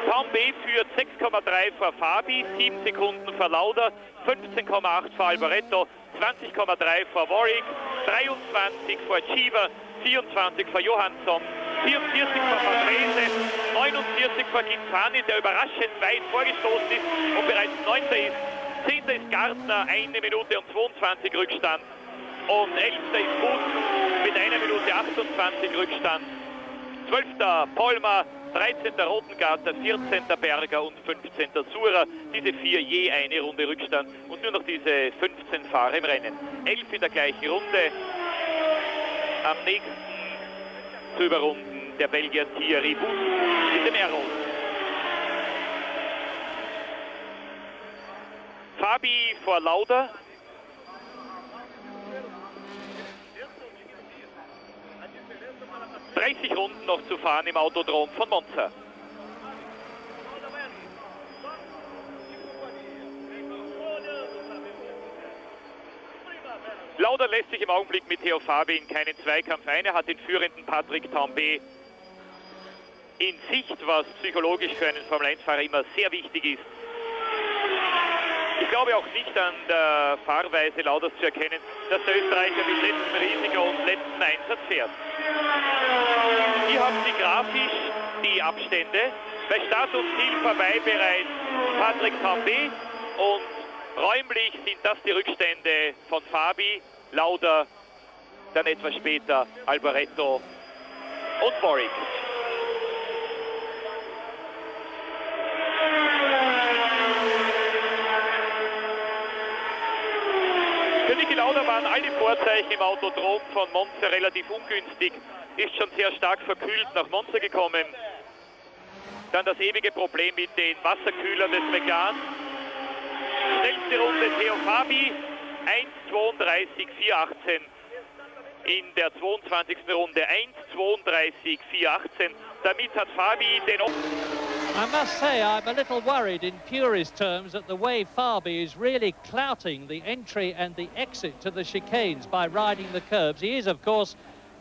Tambay führt 6,3 vor Fabi, 7 Sekunden vor Lauda, 15,8 vor Alboreto, 20,3 vor Warwick, 23 vor Cheever, 24 vor Johansson, 44 vor Patrese, 49 vor Quintani, der überraschend weit vorgestoßen ist und bereits 9. ist. 10. ist Gardner, 1 Minute und 22 Rückstand. Und 11. ist Booth mit 1 Minute 28 Rückstand. 12. Polmer, 13. Rotengarter, 14. Berger und 15. Surer. Diese 4 je eine Runde Rückstand und nur noch diese 15 Fahrer im Rennen. 11 in der gleichen Runde. Am nächsten zu überrunden der Belgier Thierry Booth mit dem Aero. Fabi vor Lauda. ...30 Runden noch zu fahren im Autodrom von Monza. Lauda lässt sich im Augenblick mit Theo Fabi in keinen Zweikampf ein. Er hat den führenden Patrick Tambay in Sicht, was psychologisch für einen Formel-1-Fahrer immer sehr wichtig ist. Ich glaube auch nicht an der Fahrweise Laudas zu erkennen, dass der Österreicher mit letztem Risiko und letzten Einsatz fährt. Hier haben Sie grafisch die Abstände. Bei Start und Ziel vorbei bereits Patrick Tambay und räumlich sind das die Rückstände von Fabi, Lauda dann etwas später Alboreto und Warwick. Für Niki Lauda waren alle Vorzeichen im Autodrom von Monza relativ ungünstig, ist schon sehr stark verkühlt nach Monza gekommen. Dann das ewige Problem mit den Wasserkühlern des McLaren. Schnellste Runde Theo Fabi, 1:32,418 in der 22. Runde, 1:32,418. Damit hat Fabi den... I must say I'm a little worried in purist terms at the way Fabi is really clouting the entry and the exit to the chicanes by riding the curbs. He is, of course,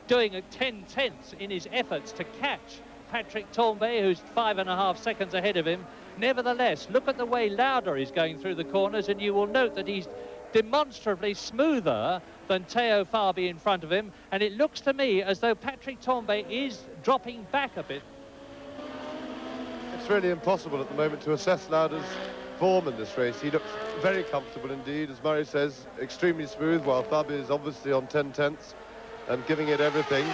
doing a 10/10 in his efforts to catch Patrick Tambay, who's 5.5 seconds ahead of him. Nevertheless, look at the way Lauda is going through the corners, and you will note that he's demonstrably smoother than Theo Fabi in front of him, and it looks to me as though Patrick Tambay is dropping back a bit. It's really impossible at the moment to assess Lauda's form in this race. He looks very comfortable indeed, as Murray says, extremely smooth, while Fabi is obviously on 10/10 and giving it everything.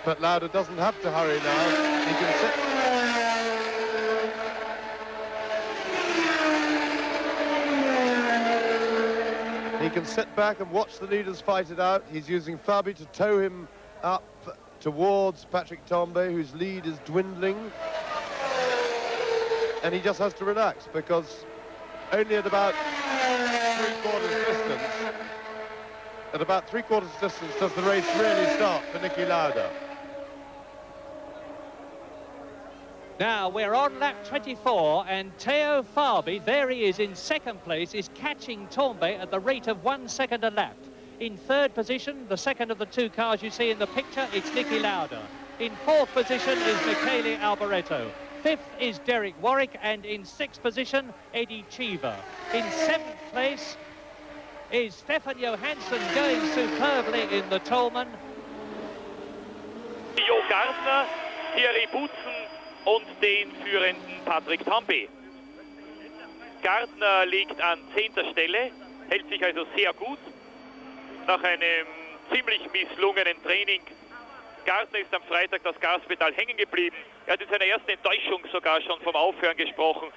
But Lauda doesn't have to hurry now. He can sit. He can sit back and watch the leaders fight it out. He's using Fabi to tow him up towards Patrick Tambay, whose lead is dwindling. And he just has to relax, because only at about three-quarters distance does the race really start for Niki Lauda. Now we're on lap 24, and Theo Fabi, there he is in second place, is catching Tambay at the rate of 1 second a lap. In third position, the second of the two cars you see in the picture, it's Niki Lauda. In fourth position is Michele Alboreto. Fifth is Derek Warwick, and in sixth position, Eddie Cheever. In seventh place is Stefan Johansson, going superbly in the Tollman. Jo Gardner, Thierry Boutsen und den führenden Patrick Tambay. Gardner liegt an 10. Stelle, hält sich also sehr gut. Nach einem ziemlich misslungenen Training. Gardner ist am Freitag das Gaspedal hängen geblieben. Er hat in seiner ersten Enttäuschung sogar schon vom Aufhören gesprochen.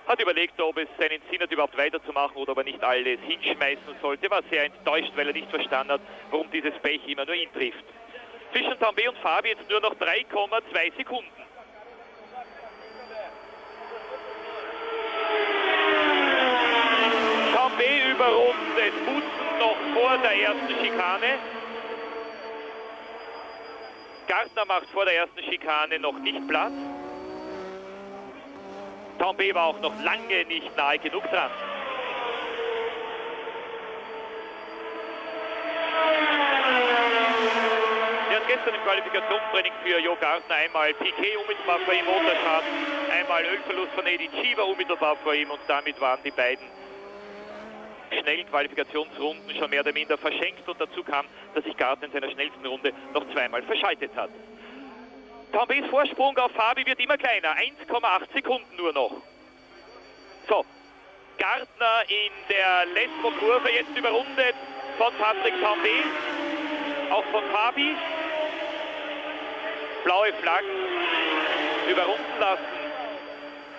Hat überlegt, ob es seinen Sinn hat, überhaupt weiterzumachen oder ob er nicht alles hinschmeißen sollte. War sehr enttäuscht, weil er nicht verstanden hat, warum dieses Pech immer nur ihn trifft. Zwischen Tambay und Fabi jetzt nur noch 3,2 Sekunden. Tambay überrundet Boutsen noch vor der ersten Schikane. Gardner macht vor der ersten Schikane noch nicht Platz. Tambay war auch noch lange nicht nahe genug dran. Er hat gestern im Qualifikationstraining für Jo Gardner einmal Piquet unmittelbar vor ihm, Motorschaden, einmal Ölverlust von Eddie Cheever unmittelbar vor ihm, und damit waren die beiden schnellen Qualifikationsrunden schon mehr oder minder verschenkt, und dazu kam, dass sich Gardner in seiner schnellsten Runde noch zweimal verschaltet hat. Tambays Vorsprung auf Fabi wird immer kleiner, 1,8 Sekunden nur noch. So, Gardner in der letzten Kurve jetzt überrundet von Patrick Tambay, auch von Fabi. Blaue Flaggen überrunden lassen.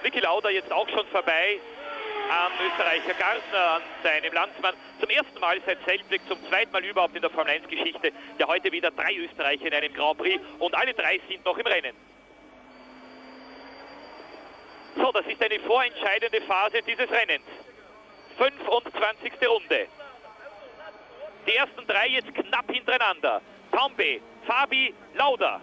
Niki Lauda jetzt auch schon vorbei am Österreicher Gardner, an seinem Landsmann. Zum ersten Mal seit Seltweg, zum zweiten Mal überhaupt in der Formel-1-Geschichte. Ja, heute wieder 3 Österreicher in einem Grand Prix, und alle 3 sind noch im Rennen. So, das ist eine vorentscheidende Phase dieses Rennens. 25. Runde. Die ersten 3 jetzt knapp hintereinander. Tambay, Fabi, Lauda.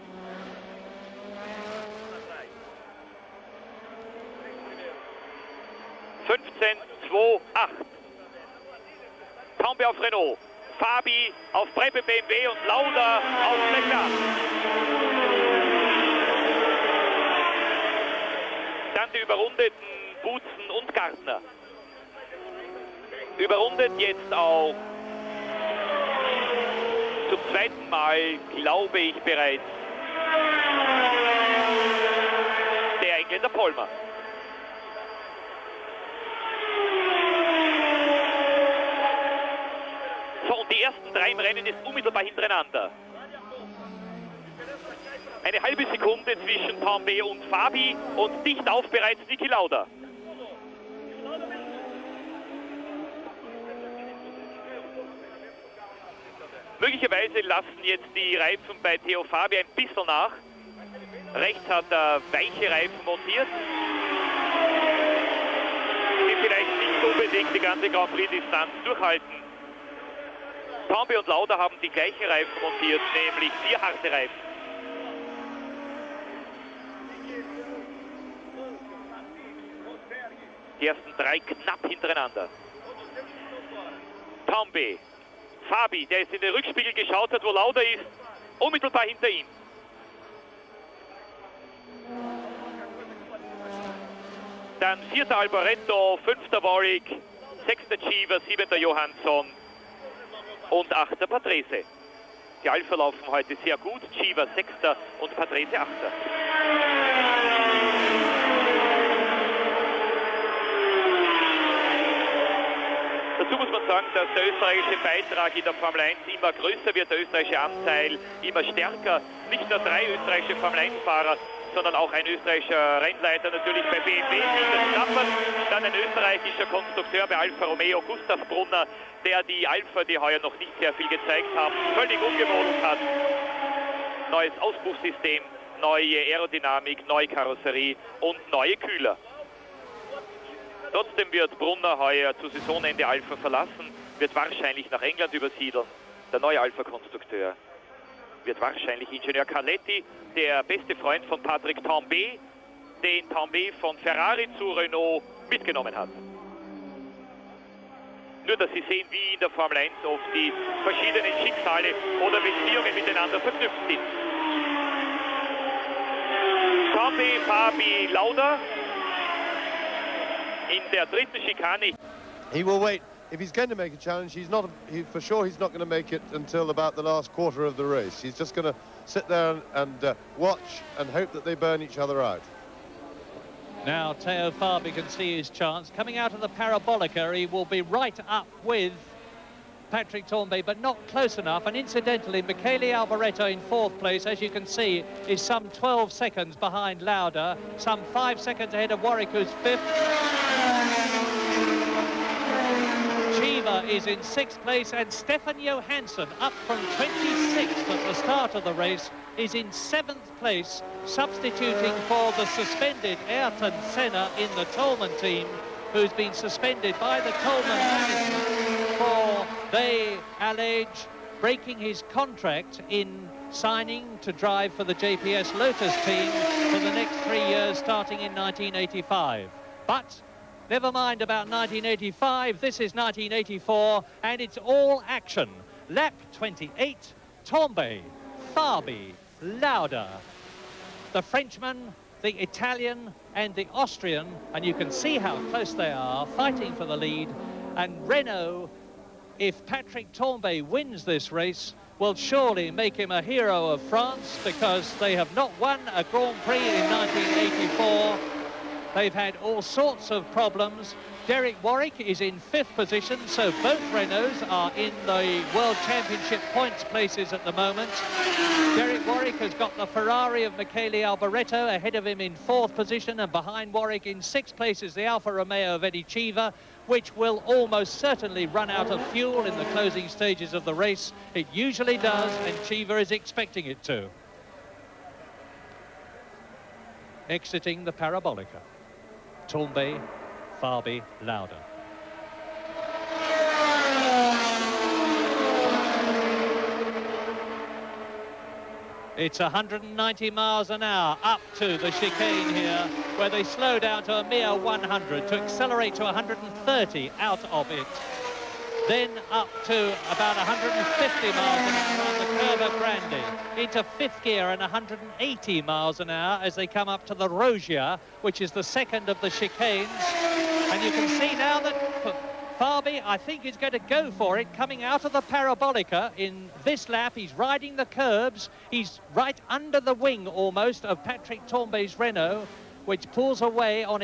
Tambay auf Renault, Fabi auf Breppe BMW und Lauda auf McLaren. Dann die überrundeten Boutsen und Gardner. Überrundet jetzt auch zum zweiten Mal, glaube ich, bereits der Engländer Palmer. So, und die ersten 3 im Rennen ist unmittelbar hintereinander. Eine halbe Sekunde zwischen Tambay und Fabi und dicht auf bereits Niki Lauda. Möglicherweise lassen jetzt die Reifen bei Theo Fabi ein bisschen nach. Rechts hat er weiche Reifen montiert, die vielleicht nicht unbedingt die ganze Grand Prix-Distanz durchhalten. Tambay und Lauda haben die gleichen Reifen montiert, nämlich 4 harte Reifen. Die ersten 3 knapp hintereinander. Tambay, Fabi, der jetzt in den Rückspiegel geschaut hat, wo Lauda ist, unmittelbar hinter ihm. Dann 4. Alboreto, 5. Warwick, 6. Cheever, 7. Johansson und 8. Patrese. Die Alpha laufen heute sehr gut, Cheever 6. und Patrese 8. Dazu muss man sagen, dass der österreichische Beitrag in der Formel 1 immer größer wird, der österreichische Anteil immer stärker. Nicht nur 3 österreichische Formel 1-Fahrer, sondern auch ein österreichischer Rennleiter natürlich bei BMW, Staffel, dann ein österreichischer Konstrukteur bei Alfa Romeo, Gustav Brunner, der die Alpha, die heuer noch nicht sehr viel gezeigt haben, völlig umgemodelt hat. Neues Auspuffsystem, neue Aerodynamik, neue Karosserie und neue Kühler. Trotzdem wird Brunner heuer zu Saisonende Alpha verlassen, wird wahrscheinlich nach England übersiedeln. Der neue Alpha-Konstrukteur wird wahrscheinlich Ingenieur Carletti, der beste Freund von Patrick Tambay, den Tambay von Ferrari zu Renault mitgenommen hat. Nur, dass Sie sehen, wie in der Formel 1 oft die verschiedenen Schicksale oder Beziehungen miteinander verknüpft sind. Tambay, Fabi, Lauda. In der 3. Schikane. He will wait. If he's going to make a challenge, for sure he's not going to make it until about the last quarter of the race. He's just going to sit there and watch and hope that they burn each other out. Now Theo Fabi can see his chance. Coming out of the Parabolica, he will be right up with Patrick Tambay, but not close enough. And incidentally, Michele Alboreto in 4th place, as you can see, is some 12 seconds behind Lauda, some 5 seconds ahead of Warwick, who's 5th. Cheever is in 6th place, and Stefan Johansson, up from 26th at the start of the race, is in 7th place, substituting for the suspended Ayrton Senna in the Toleman team, who's been suspended by the Toleman management for, they allege, breaking his contract in signing to drive for the JPS Lotus team for the next 3 years, starting in 1985. But never mind about 1985, this is 1984, and it's all action. Lap 28, Tambay, Fabi, Lauda. The Frenchman, the Italian, and the Austrian, and you can see how close they are, fighting for the lead. And Renault, if Patrick Tambay wins this race, will surely make him a hero of France, because they have not won a Grand Prix in 1984. They've had all sorts of problems. Derek Warwick is in 5th position, so both Renaults are in the World Championship points places at the moment. Derek Warwick has got the Ferrari of Michele Alboreto ahead of him in 4th position, and behind Warwick in 6th place is the Alfa Romeo of Eddie Cheever, which will almost certainly run out of fuel in the closing stages of the race. It usually does, and Cheever is expecting it to. Exiting the Parabolica. Tambay, Fabi, Lauda. It's 190 miles an hour up to the chicane here, where they slow down to a mere 100 to accelerate to 130 out of it. Then up to about 150 miles an hour on the Curva Grande, into 5th gear and 180 miles an hour as they come up to the Rogia, which is the second of the chicanes. And you can see now that Fabi, I think, is going to go for it, coming out of the Parabolica in this lap. He's riding the curbs. He's right under the wing, almost, of Patrick Tambay's Renault, which pulls away on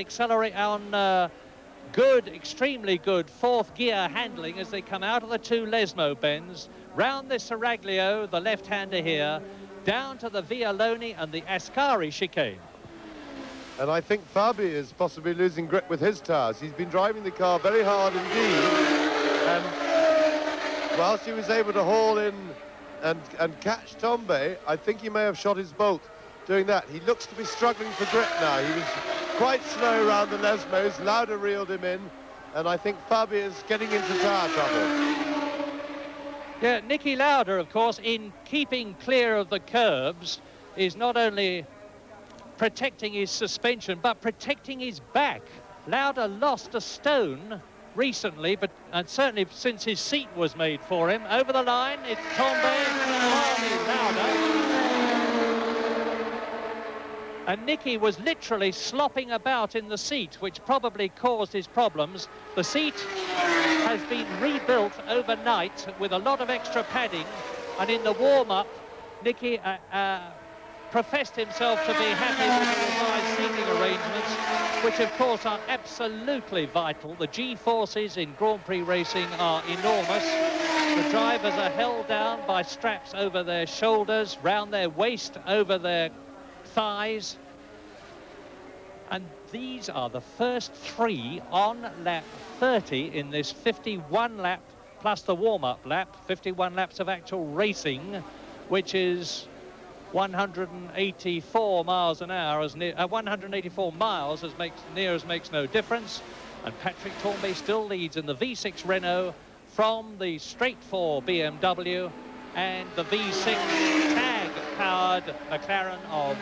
good, extremely good 4th gear handling as they come out of the 2 Lesmo bends. round the Seraglio, the left-hander here, down to the Vialoni and the Ascari chicane. And I think Fabi is possibly losing grip with his tires. He's been driving the car very hard indeed. And whilst he was able to haul in and catch Tombe, I think he may have shot his bolt doing that. He looks to be struggling for grip now. He was quite slow around the Lesmos. Lauda reeled him in. And I think Fabi is getting into tyre trouble. Yeah, Niki Lauda, of course, in keeping clear of the curbs, is not only protecting his suspension, but protecting his back. Lauda lost a stone recently, but and certainly since his seat was made for him. Over the line, it's Tombe, Lauda. And Niki was literally slopping about in the seat, which probably caused his problems. The seat has been rebuilt overnight with a lot of extra padding, and in the warm-up, Niki professed himself to be happy with the revised seating arrangements, which of course are absolutely vital. The G-forces in Grand Prix racing are enormous. The drivers are held down by straps over their shoulders, round their waist, over their thighs. And these are the first three on lap 30 in this 51 lap plus the warm-up lap, 51 laps of actual racing, which is 184 miles an hour, 184 miles as near as makes no difference. And Patrick Tambay still leads in the V6 Renault from the straight 4 BMW and the V6 tag-powered McLaren of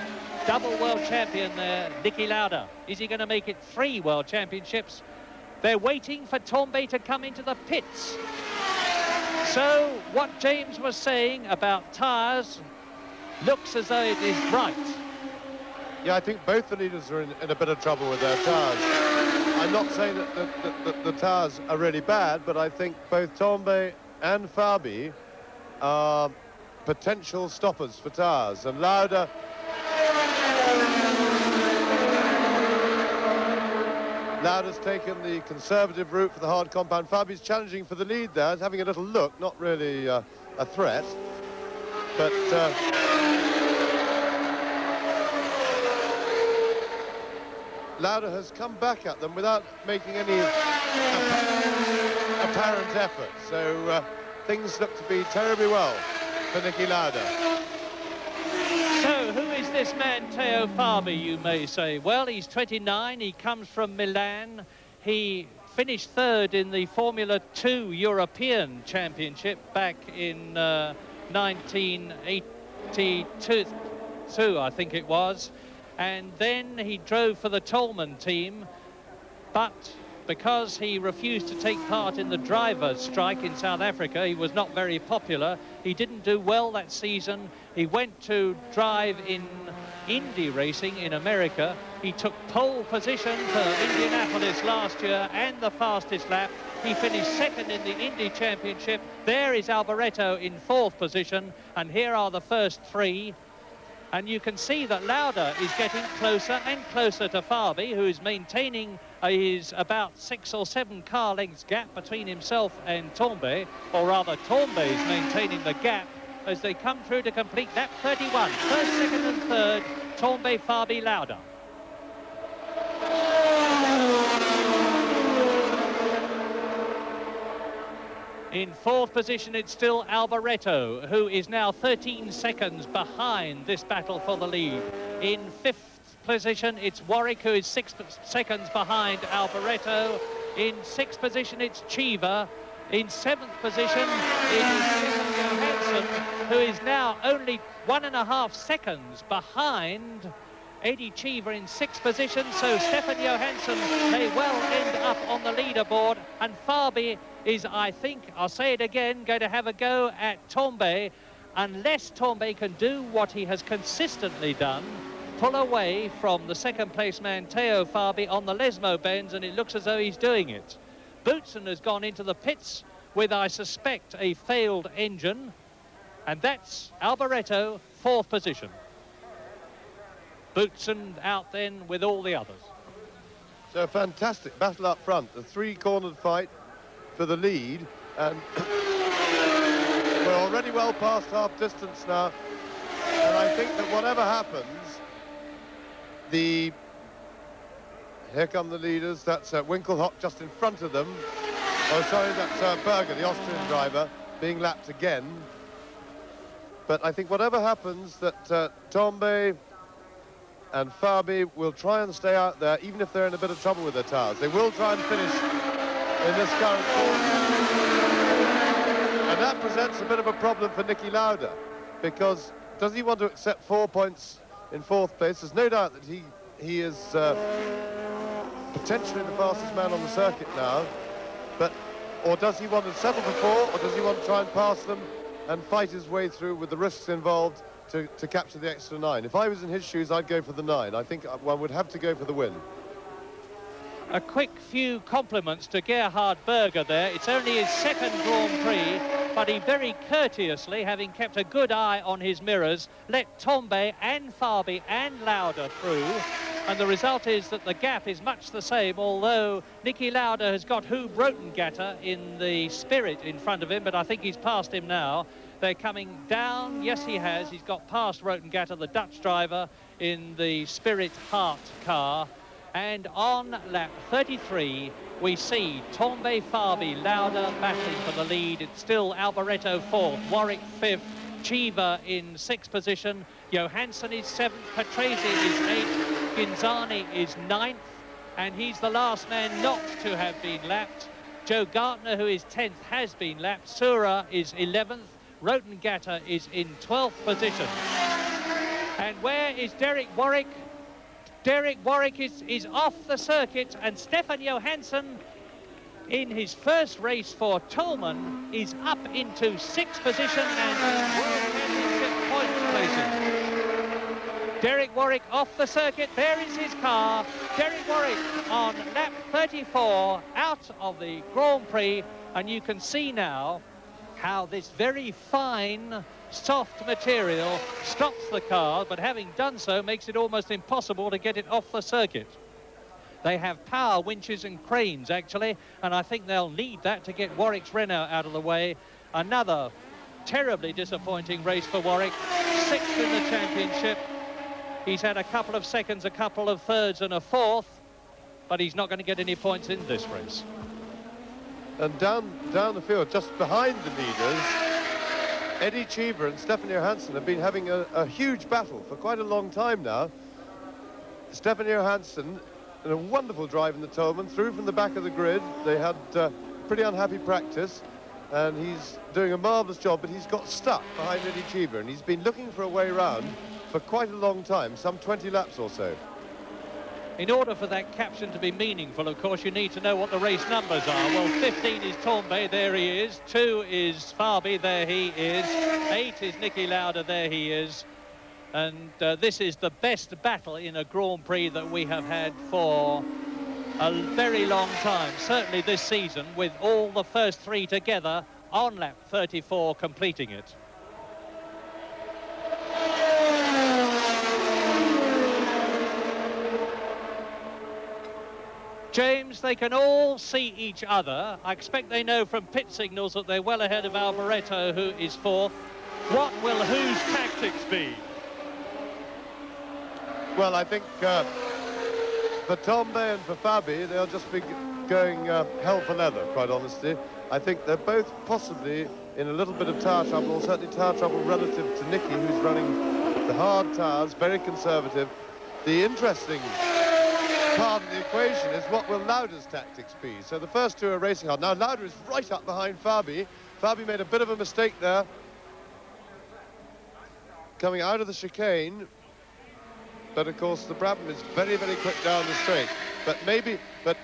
double world champion there, Niki Lauda. Is he going to make it 3 world championships? They're waiting for Tambay to come into the pits. So what James was saying about tyres looks as though it is right. Yeah, I think both the leaders are in a bit of trouble with their tyres. I'm not saying that the tyres are really bad, but I think both Tambay and Fabi are potential stoppers for tyres. And Lauda's taken the conservative route for the hard compound. Fabi's challenging for the lead there, he's having a little look, not really a threat. But Lauda has come back at them without making any apparent effort. So things look to be terribly well for Niki Lauda. So who is this man, Teo Fabi, you may say? Well, he's 29, he comes from Milan. He finished third in the Formula 2 European Championship back in 1982, I think it was. And then he drove for the Tolman team, but because he refused to take part in the drivers' strike in South Africa, he was not very popular. He didn't do well that season. He went to drive in Indy racing in America. He took pole position for Indianapolis last year and the fastest lap. He finished second in the Indy Championship. There is Alboreto in 4th position, and here are the first 3. And you can see that Lauda is getting closer and closer to Fabi, who is maintaining his about 6 or 7 car lengths gap between himself and Tambay, or rather Tambay is maintaining the gap as they come through to complete lap 31. First, second and third, Tambay, Fabi, Lauda. In 4th position, it's still Alboreto, who is now 13 seconds behind this battle for the lead. In 5th position, it's Warwick, who is 6 seconds behind Alboreto. In 6th position, it's Chiva. In 7th position, it is Stefan Johansson, who is now only 1.5 seconds behind Eddie Chiva in 6th position. So Stefan Johansson may well end up on the leaderboard, and Fabi is, I think, I'll say it again, going to have a go at Tambay, unless Tambay can do what he has consistently done, pull away from the second place man Teo Fabi on the Lesmo bends, and it looks as though he's doing it. Boutsen has gone into the pits with, I suspect, a failed engine, and that's Alboreto, 4th position. Boutsen out then with all the others. So a fantastic battle up front, the 3-cornered fight for the lead, and we're already well past half distance now, and I think that whatever happens, here come the leaders. That's Winkelhock just in front of them. Oh, sorry, that's Berger, the Austrian driver, being lapped again. But I think whatever happens, that Tambay and Fabi will try and stay out there, even if they're in a bit of trouble with their tires. They will try and finish in this current form. And that presents a bit of a problem for Niki Lauda, because does he want to accept 4 points in fourth place? There's no doubt that he is potentially the fastest man on the circuit now, or does he want to settle for 4, or does he want to try and pass them and fight his way through with the risks involved to capture the extra 9? If I was in his shoes, I'd go for the 9. I think one would have to go for the win. A quick few compliments to Gerhard Berger there. It's only his second Grand Prix, but he very courteously, having kept a good eye on his mirrors, let Tambay and Fabi and Lauda through. And the result is that the gap is much the same, although Niki Lauda has got Hub Rotengatter in the Spirit in front of him, but I think he's passed him now. They're coming down. Yes, he has. He's got past Rotengatter, the Dutch driver, in the Spirit Hart car. And on lap 33, we see Tambay, Fabi, Lauda battling for the lead. It's still Alboreto 4th, Warwick 5th, Cheever in 6th position, Johansson is 7th, Patrese is 8th, Ghinzani is 9th, and he's the last man not to have been lapped. Joe Gartner, who is 10th, has been lapped. Sura is 11th, Rotengatter is in 12th position. And where is Derek Warwick? Derek Warwick is off the circuit, and Stefan Johansson, in his first race for Toleman, is up into 6th position and World Championship points places. Derek Warwick off the circuit. There is his car. Derek Warwick on lap 34 out of the Grand Prix, and you can see now how this very fine soft material stops the car, but having done so makes it almost impossible to get it off the circuit. They have power winches and cranes, actually, and I think they'll need that to get Warwick's Renault out of the way. Another terribly disappointing race for Warwick, 6th in the championship. He's had a couple of seconds, a couple of thirds and a 4th, but he's not going to get any points in this race. And down the field, just behind the leaders, Eddie Cheever and Stefan Johansson have been having a huge battle for quite a long time now. Stefan Johansson, in a wonderful drive in the Toleman, through from the back of the grid. They had pretty unhappy practice, and he's doing a marvellous job, but he's got stuck behind Eddie Cheever, and he's been looking for a way round for quite a long time, some 20 laps or so. In order for that caption to be meaningful, of course, you need to know what the race numbers are. Well, 15 is Tambay, there he is. 2 is Fabi, there he is. 8 is Niki Lauda, there he is. And this is the best battle in a Grand Prix that we have had for a very long time, certainly this season, with all the first 3 together on lap 34 completing it. James, they can all see each other. I expect they know from pit signals that they're well ahead of Alboreto, who is 4th. What will whose tactics be? Well, I think for Tambay and for Fabi, they'll just be going hell for leather, quite honestly. I think they're both possibly in a little bit of tyre trouble, or certainly tyre trouble relative to Niki, who's running the hard tyres, very conservative. The interesting part of the equation is what will Lauda's tactics be. So the first 2 are racing hard. Now Lauda is right up behind Fabi. Fabi made a bit of a mistake there, coming out of the chicane. But of course the Brabham is very, very quick down the straight. But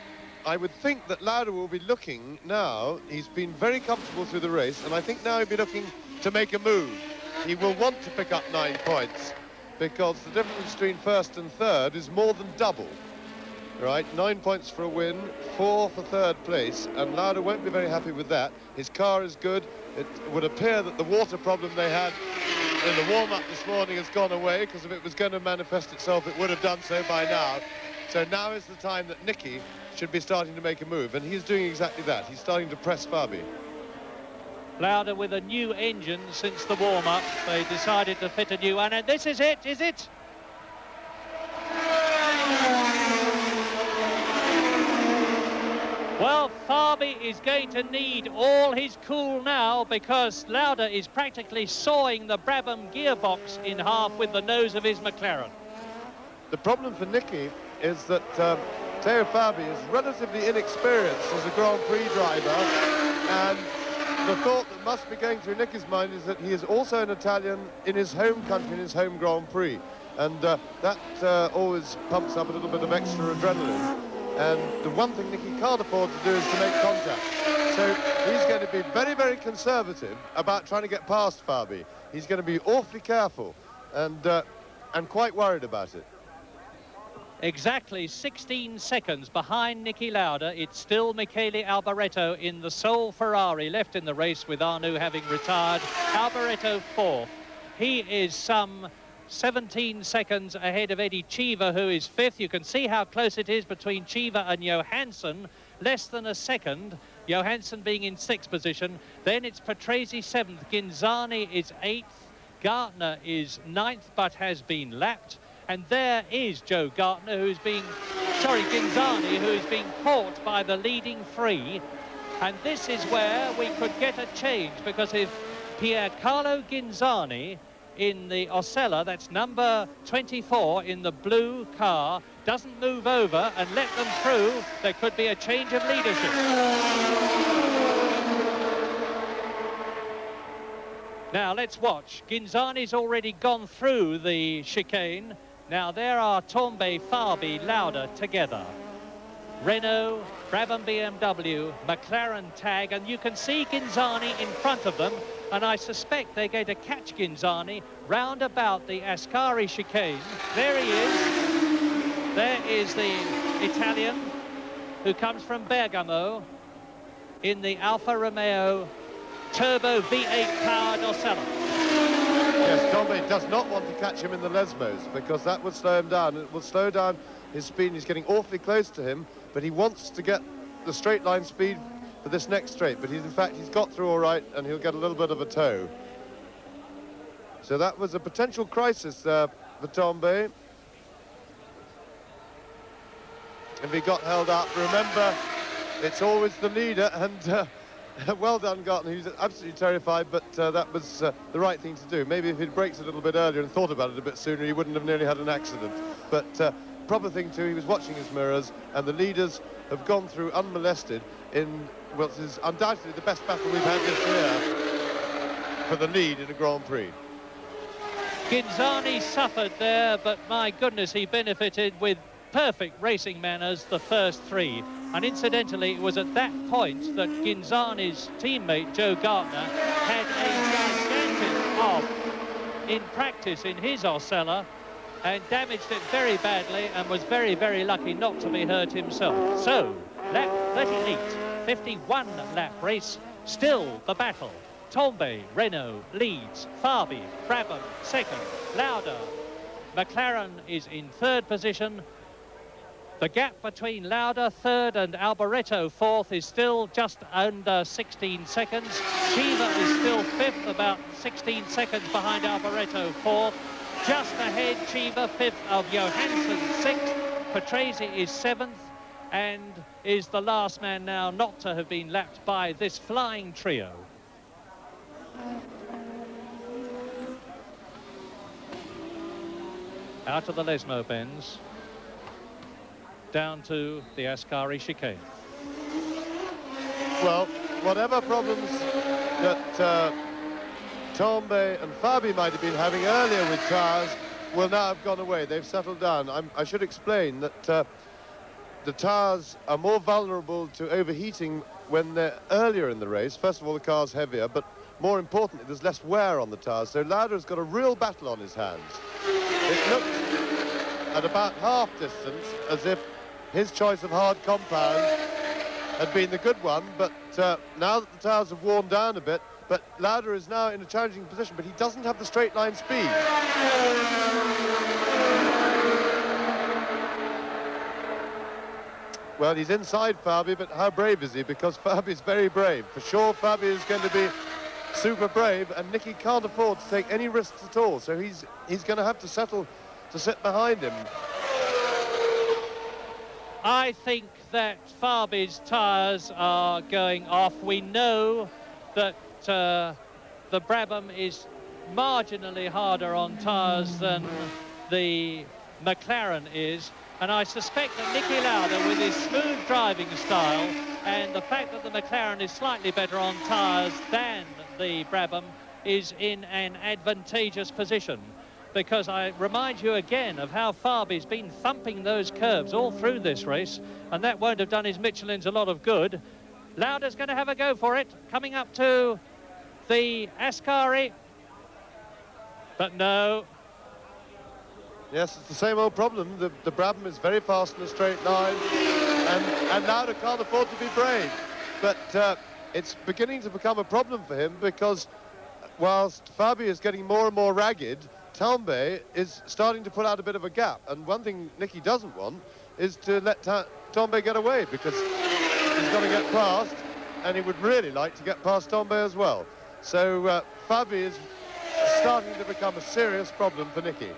I would think that Lauda will be looking now. He's been very comfortable through the race, and I think now he'll be looking to make a move. He will want to pick up 9 points, because the difference between 1st and 3rd is more than double. Right, 9 points for a win, 4 for 3rd place, and Lauda won't be very happy with that. His car is good. It would appear that the water problem they had in the warm-up this morning has gone away, because if it was going to manifest itself, it would have done so by now. So now is the time that Niki should be starting to make a move, and he's doing exactly that. He's starting to press Fabi. Lauda with a new engine since the warm-up. They decided to fit a new one, and this is it, is it? Well, Fabi is going to need all his cool now, because Lauda is practically sawing the Brabham gearbox in half with the nose of his McLaren. The problem for Nicky is that Teo Fabi is relatively inexperienced as a Grand Prix driver, and the thought that must be going through Nicky's mind is that he is also an Italian in his home country, in his home Grand Prix, and that always pumps up a little bit of extra adrenaline. And the one thing Nicky can't afford to do is to make contact. So he's going to be very, very conservative about trying to get past Fabi. He's going to be awfully careful and quite worried about it. Exactly 16 seconds behind Niki Lauda. It's still Michele Alboreto in the sole Ferrari left in the race, with Arnoux having retired. Alboreto fourth. He is some 17 seconds ahead of Eddie Cheever, who is fifth. You can see how close it is between Cheever and Johansson. Less than a second. Johansson being in sixth position. Then it's Patrese seventh. Ghinzani is eighth. Gartner is ninth, but has been lapped. And there is Joe Gartner, Ghinzani, who is being caught by the leading three. And this is where we could get a change, because if Piercarlo Ghinzani in the Osella, that's number 24 in the blue car, doesn't move over and let them through, there could be a change of leadership. Now let's watch. Ghinzani's already gone through the chicane. Now there are Tombe, Fabi, Lauda together. Renault, Brabham BMW, McLaren tag, and you can see Ghinzani in front of them, and I suspect they're going to catch Ghinzani round about the Ascari chicane. There he is. There is the Italian who comes from Bergamo in the Alfa Romeo Turbo V8 powered Osella. Yes, Tombe does not want to catch him in the Lesmos, because that would slow him down. It will slow down his speed. He's getting awfully close to him, but he wants to get the straight line speed for this next straight. But in fact, he's got through all right, and he'll get a little bit of a tow. So that was a potential crisis for Tombe. If he got held up, remember, it's always the leader, and well done, Gartner. He's absolutely terrified, but that was the right thing to do. Maybe if he'd braked a little bit earlier and thought about it a bit sooner, he wouldn't have nearly had an accident. But proper thing too, he was watching his mirrors, and the leaders have gone through unmolested in what is undoubtedly the best battle we've had this year for the lead in a Grand Prix. Ghinzani suffered there, but my goodness, he benefited with perfect racing manners the first three. And incidentally, it was at that point that Ghinzani's teammate, Joe Gartner, had a gigantic off in practice in his Osella and damaged it very badly, and was very, very lucky not to be hurt himself. So, lap 38, 51 lap race, still the battle. Tombe, Renault leads, Fabi, Brabham second, Lauda. McLaren is in third position. The gap between Lauda third and Alboreto fourth is still just under 16 seconds. Cheever is still fifth, about 16 seconds behind Alboreto fourth. Just ahead, Cheever fifth of Johansson sixth. Patrese is seventh and is the last man now not to have been lapped by this flying trio. Out of the Lesmo bends, down to the Ascari chicane. Well, whatever problems that Tombe and Fabi might have been having earlier with tyres will now have gone away. They've settled down. I should explain that the tyres are more vulnerable to overheating when they're earlier in the race. First of all, the car's heavier, but more importantly, there's less wear on the tyres. So Lauda's got a real battle on his hands. It looked at about half distance as if his choice of hard compound had been the good one, but now that the tyres have worn down a bit, but Lauda is now in a challenging position, but he doesn't have the straight line speed. Well, he's inside Fabi, but how brave is he? Because Fabi's very brave. For sure, Fabi is going to be super brave, and Nicky can't afford to take any risks at all, so he's going to have to settle to sit behind him. I think that Fabi's tyres are going off. We know that the Brabham is marginally harder on tyres than the McLaren is, and I suspect that Niki Lauda, with his smooth driving style and the fact that the McLaren is slightly better on tyres than the Brabham, is in an advantageous position. Because I remind you again of how Fabi's been thumping those curves all through this race, and that won't have done his Michelins a lot of good. Lauda's going to have a go for it, coming up to the Ascari, but no. Yes, it's the same old problem. The Brabham is very fast in a straight line, and Lauda can't afford to be brave. But it's beginning to become a problem for him, because whilst Fabi is getting more and more ragged, Tambay is starting to put out a bit of a gap, and one thing Nicky doesn't want is to let Tambay get away, because he's going to get past, and he would really like to get past Tambay as well. So Fabi is starting to become a serious problem for Nicky.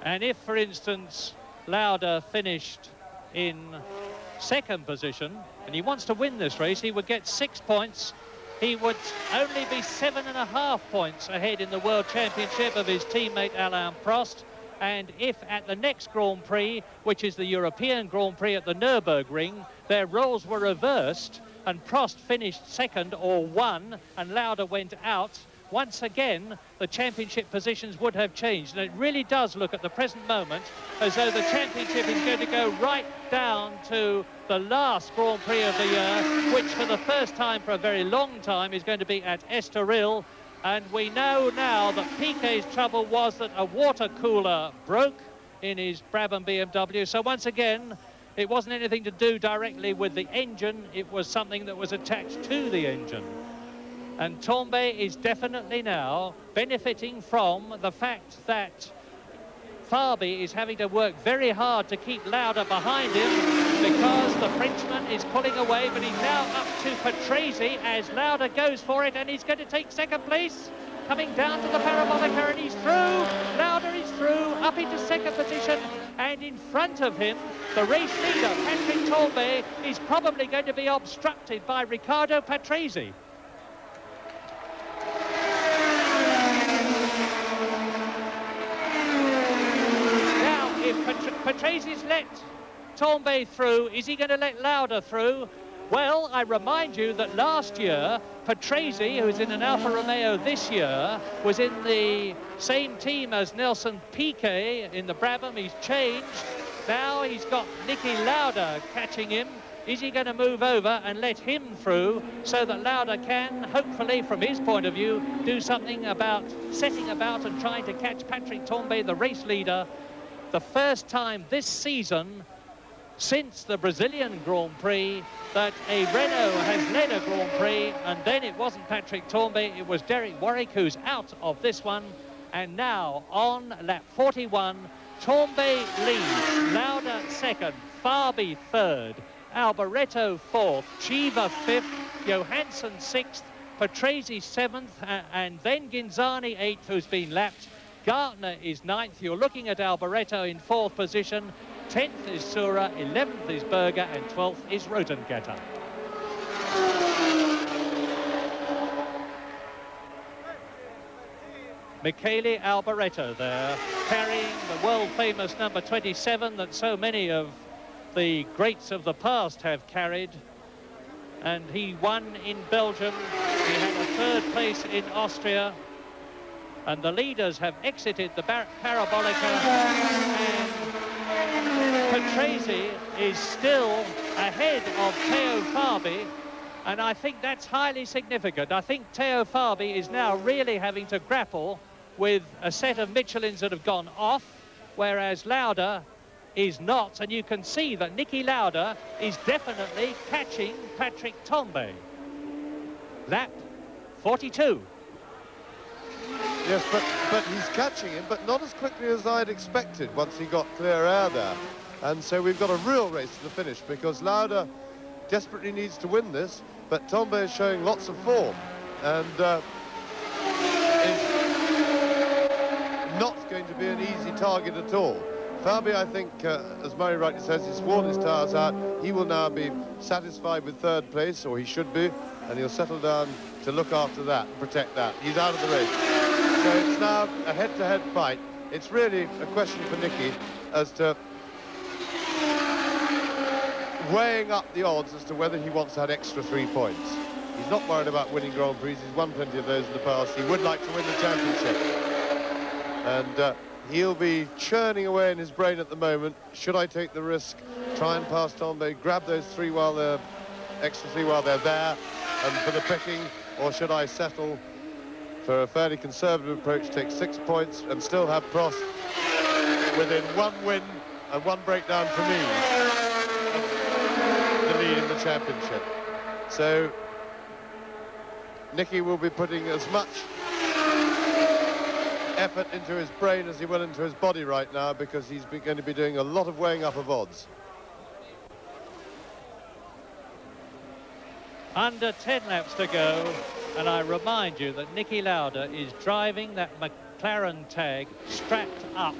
And if, for instance, Lauda finished in second position, and he wants to win this race, he would get 6 points. He would only be 7.5 points ahead in the World Championship of his teammate Alain Prost. And if at the next Grand Prix, which is the European Grand Prix at the Nürburgring, their roles were reversed and Prost finished second or won and Lauda went out, once again the championship positions would have changed. And it really does look at the present moment as though the championship is going to go right down to the last Grand Prix of the year, which for the first time for a very long time is going to be at Estoril. And we know now that Piquet's trouble was that a water cooler broke in his Brabham BMW. So once again, it wasn't anything to do directly with the engine, it was something that was attached to the engine. And Tambay is definitely now benefiting from the fact that Fabi is having to work very hard to keep Lauda behind him, because the Frenchman is pulling away, but he's now up to Patrese as Lauda goes for it, and he's going to take second place. Coming down to the Parabolica, and he's through. Lauda is through, up into second position, and in front of him, the race leader, Patrick Tambay, is probably going to be obstructed by Riccardo Patrese. Patrese's let Tambay through. Is he going to let Lauda through? Well, I remind you that last year, Patrese, who's in an Alfa Romeo this year, was in the same team as Nelson Piquet in the Brabham. He's changed. Now he's got Niki Lauda catching him. Is he going to move over and let him through so that Lauda can, hopefully, from his point of view, do something about setting about and trying to catch Patrick Tambay, the race leader? The first time this season since the Brazilian Grand Prix that a Renault has led a Grand Prix, and then it wasn't Patrick Tambay, it was Derek Warwick who's out of this one. And now on lap 41, Tambay leads, Lauda second, Fabi third, Alboreto fourth, Chiva fifth, Johansson sixth, Patrese seventh, and then Ghinzani eighth, who's been lapped. Gartner is ninth. You're looking at Alboreto in fourth position. 10th is Sura, 11th is Berger, and 12th is Rosengatter. Michele Alboreto there, carrying the world-famous number 27 that so many of the greats of the past have carried. And he won in Belgium. He had a third place in Austria. And the leaders have exited the Parabolica, and Patrese is still ahead of Teo Fabi, and I think that's highly significant. I think Teo Fabi is now really having to grapple with a set of Michelins that have gone off, whereas Lauda is not, and you can see that Niki Lauda is definitely catching Patrick Tambay. Lap 42. Yes, but he's catching him, but not as quickly as I'd expected once he got clear air there. And so we've got a real race to the finish, because Lauda desperately needs to win this, but Tambay is showing lots of form and is not going to be an easy target at all. Fabi, I think, as Murray rightly says, he's worn his tyres out. He will now be satisfied with third place, or he should be, and he'll settle down to look after that and protect that. He's out of the race. So it's now a head-to-head fight. It's really a question for Nicky as to weighing up the odds as to whether he wants that extra 3 points. He's not worried about winning Grand Prix. He's won plenty of those in the past. He would like to win the championship. And he'll be churning away in his brain at the moment. Should I take the risk, try and pass Tambay, grab those extra three while they're there and for the picking, or should I settle for a fairly conservative approach, take 6 points and still have Prost within 1 win and 1 breakdown for me, the lead in the championship. So Nicky will be putting as much effort into his brain as he will into his body right now, because he's going to be doing a lot of weighing up of odds. Under 10 laps to go, and I remind you that Niki Lauda is driving that McLaren tag strapped up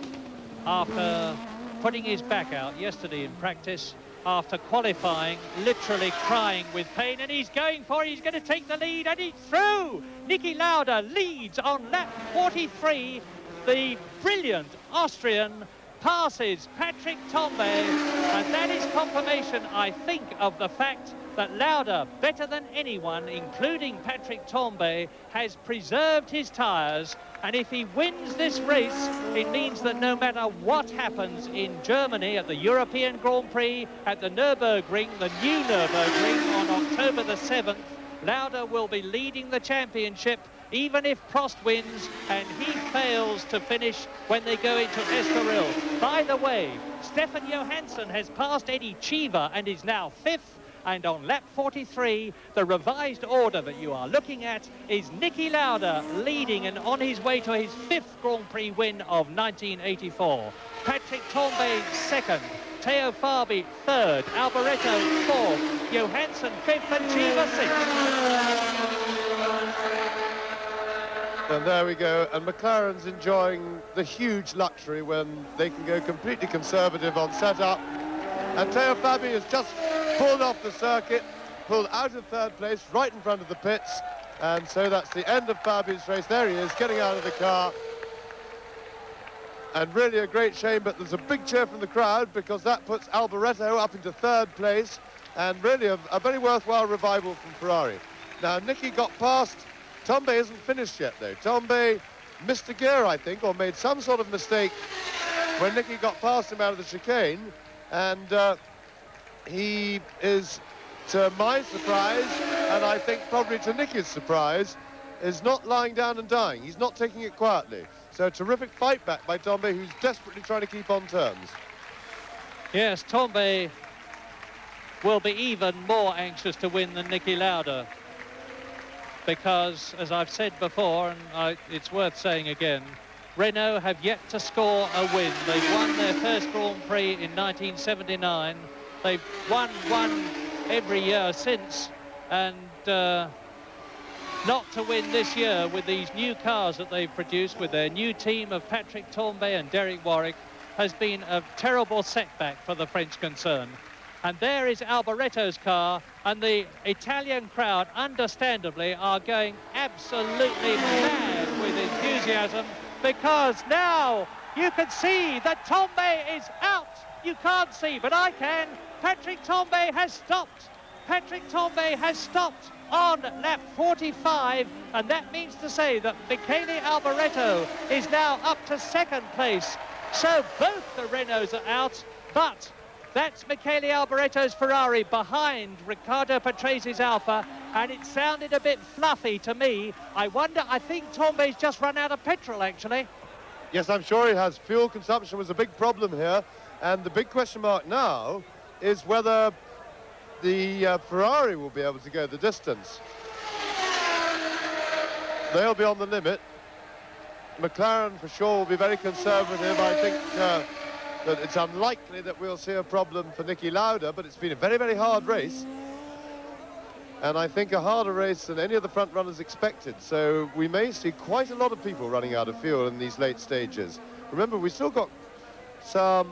after putting his back out yesterday in practice, after qualifying, literally crying with pain, and he's going to take the lead, and he's through! Niki Lauda leads on lap 43. The brilliant Austrian passes Patrick Tambay, and that is confirmation, I think, of the fact that Lauda, better than anyone, including Patrick Tambay, has preserved his tyres, and if he wins this race, it means that no matter what happens in Germany at the European Grand Prix, at the Nürburgring, the new Nürburgring on October the 7th, Lauda will be leading the championship, even if Prost wins and he fails to finish when they go into Estoril. By the way, Stefan Johansson has passed Eddie Cheever and is now 5th. And on lap 43, the revised order that you are looking at is Niki Lauda leading and on his way to his 5th Grand Prix win of 1984. Patrick Tambay 2nd, Teo Fabi 3rd, Alboreto 4th, Johansson 5th and Cheever 6th. And there we go, and McLaren's enjoying the huge luxury when they can go completely conservative on setup. And Teo Fabi has just pulled off the circuit, pulled out of 3rd place, right in front of the pits, and so that's the end of Fabi's race. There he is, getting out of the car, and really a great shame, but there's a big cheer from the crowd, because that puts Alboreto up into 3rd place, and really a very worthwhile revival from Ferrari. Now, Nicky got past. Tambay isn't finished yet, though. Tambay missed a gear, I think, or made some sort of mistake when Nicky got past him out of the chicane, and he is, to my surprise, and I think probably to Nicky's surprise, is not lying down and dying. He's not taking it quietly. So a terrific fight back by Tambay, who's desperately trying to keep on terms. Yes, Tambay will be even more anxious to win than Niki Lauda, because, as I've said before, and it's worth saying again, Renault have yet to score a win. They've won their first Grand Prix in 1979. They've won one every year since, and not to win this year with these new cars that they've produced with their new team of Patrick Tambay and Derek Warwick has been a terrible setback for the French concern. And there is Alboreto's car, and the Italian crowd, understandably, are going absolutely mad with enthusiasm, because now you can see that Tambay is out. You can't see, but I can. Patrick Tambay has stopped. Patrick Tambay has stopped on lap 45, and that means to say that Michele Alboreto is now up to 2nd place. So both the Renaults are out, but that's Michele Alboreto's Ferrari behind Riccardo Patresi's Alfa, and it sounded a bit fluffy to me. I think Tambay's just run out of petrol, actually. Yes, I'm sure he has. Fuel consumption was a big problem here, and the big question mark now is whether the Ferrari will be able to go the distance. They'll be on the limit. McLaren, for sure, will be very conservative. I think that it's unlikely that we'll see a problem for Niki Lauda, but it's been a very, very hard race. And I think a harder race than any of the front runners expected. So we may see quite a lot of people running out of fuel in these late stages. Remember, we've still got some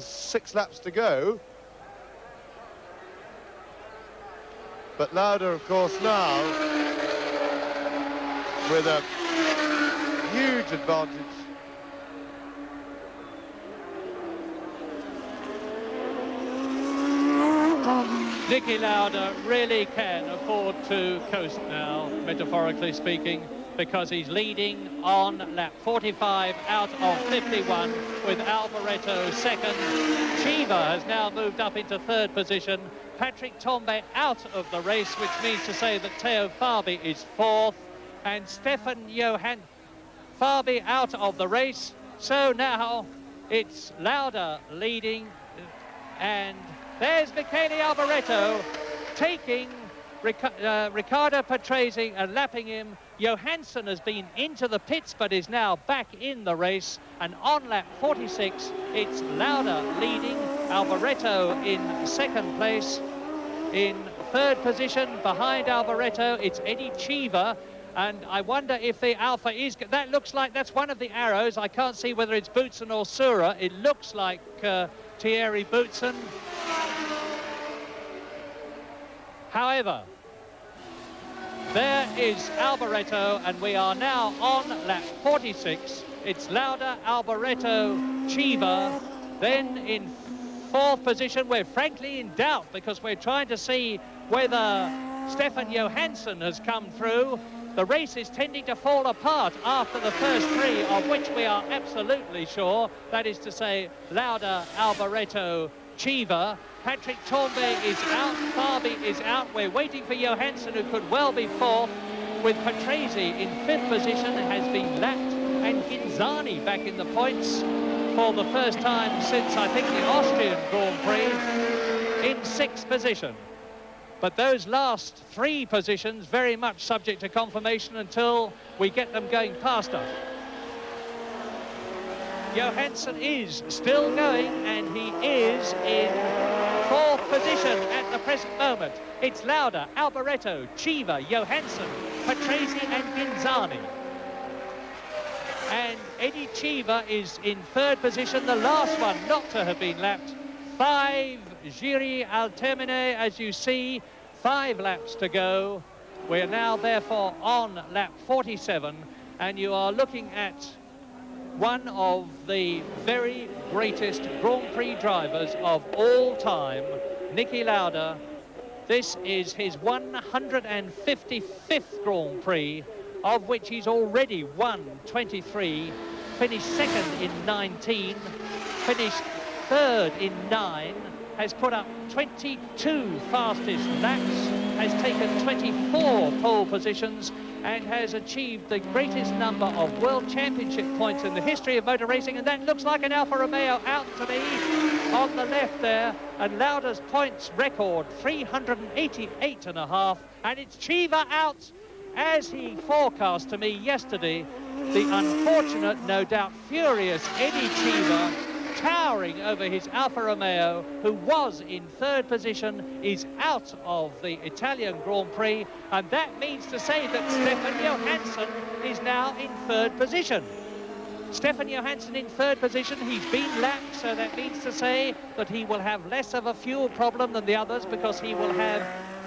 6 laps to go. But Lauda, of course, now with a huge advantage. Niki Lauda really can afford to coast now, metaphorically speaking, because he's leading on lap 45 out of 51 with Alboreto second. Cheever has now moved up into third position. Patrick Tambay out of the race, which means to say that Theo Fabi is fourth, and Stefan Johansson Fabi out of the race. So now it's Lauda leading, and there's Michele Alboreto taking Riccardo Patrese and lapping him. Johansson has been into the pits but is now back in the race, and on lap 46 it's Lauda leading, Alboreto in second place. In third position behind Alboreto it's Eddie Cheever, and I wonder if the Alpha is... That looks like that's one of the arrows. I can't see whether it's Boutsen or Sura. It looks like Thierry Boutsen. However, there is Alboreto, and we are now on lap 46. It's Lauda, Alboreto, Cheever. Then in fourth position, we're frankly in doubt because we're trying to see whether Stefan Johansson has come through. The race is tending to fall apart after the first 3, of which we are absolutely sure. That is to say, Lauda, Alboreto, Cheever. Patrick Tambay is out, Fabi is out. We're waiting for Johansson, who could well be fourth, with Patrese in fifth position, has been lapped, and Ghinzani back in the points for the first time since, I think, the Austrian Grand Prix, in sixth position. But those last 3 positions very much subject to confirmation until we get them going past us. Johansson is still going, and he is in fourth position at the present moment. It's Lauda, Alboreto, Cheever, Johansson, Patrese and Ghinzani. And Eddie Cheever is in third position, the last one not to have been lapped. 5 Giri al termine, as you see, 5 laps to go. We're now therefore on lap 47, and you are looking at one of the very greatest Grand Prix drivers of all time, Niki Lauda. This is his 155th Grand Prix, of which he's already won 23, finished second in 19, finished third in 9, has put up 22 fastest laps, has taken 24 pole positions, and has achieved the greatest number of World Championship points in the history of motor racing. And that looks like an Alfa Romeo out to me on the left there. And Lauda's points record, 388.5. And it's Cheever out, as he forecast to me yesterday. The unfortunate, no doubt furious Eddie Cheever, towering over his Alfa Romeo, who was in third position, is out of the Italian Grand Prix, and that means to say that Stefan Johansson is now in third position. Stefan Johansson in third position, he's been lapped, so that means to say that he will have less of a fuel problem than the others, because he will have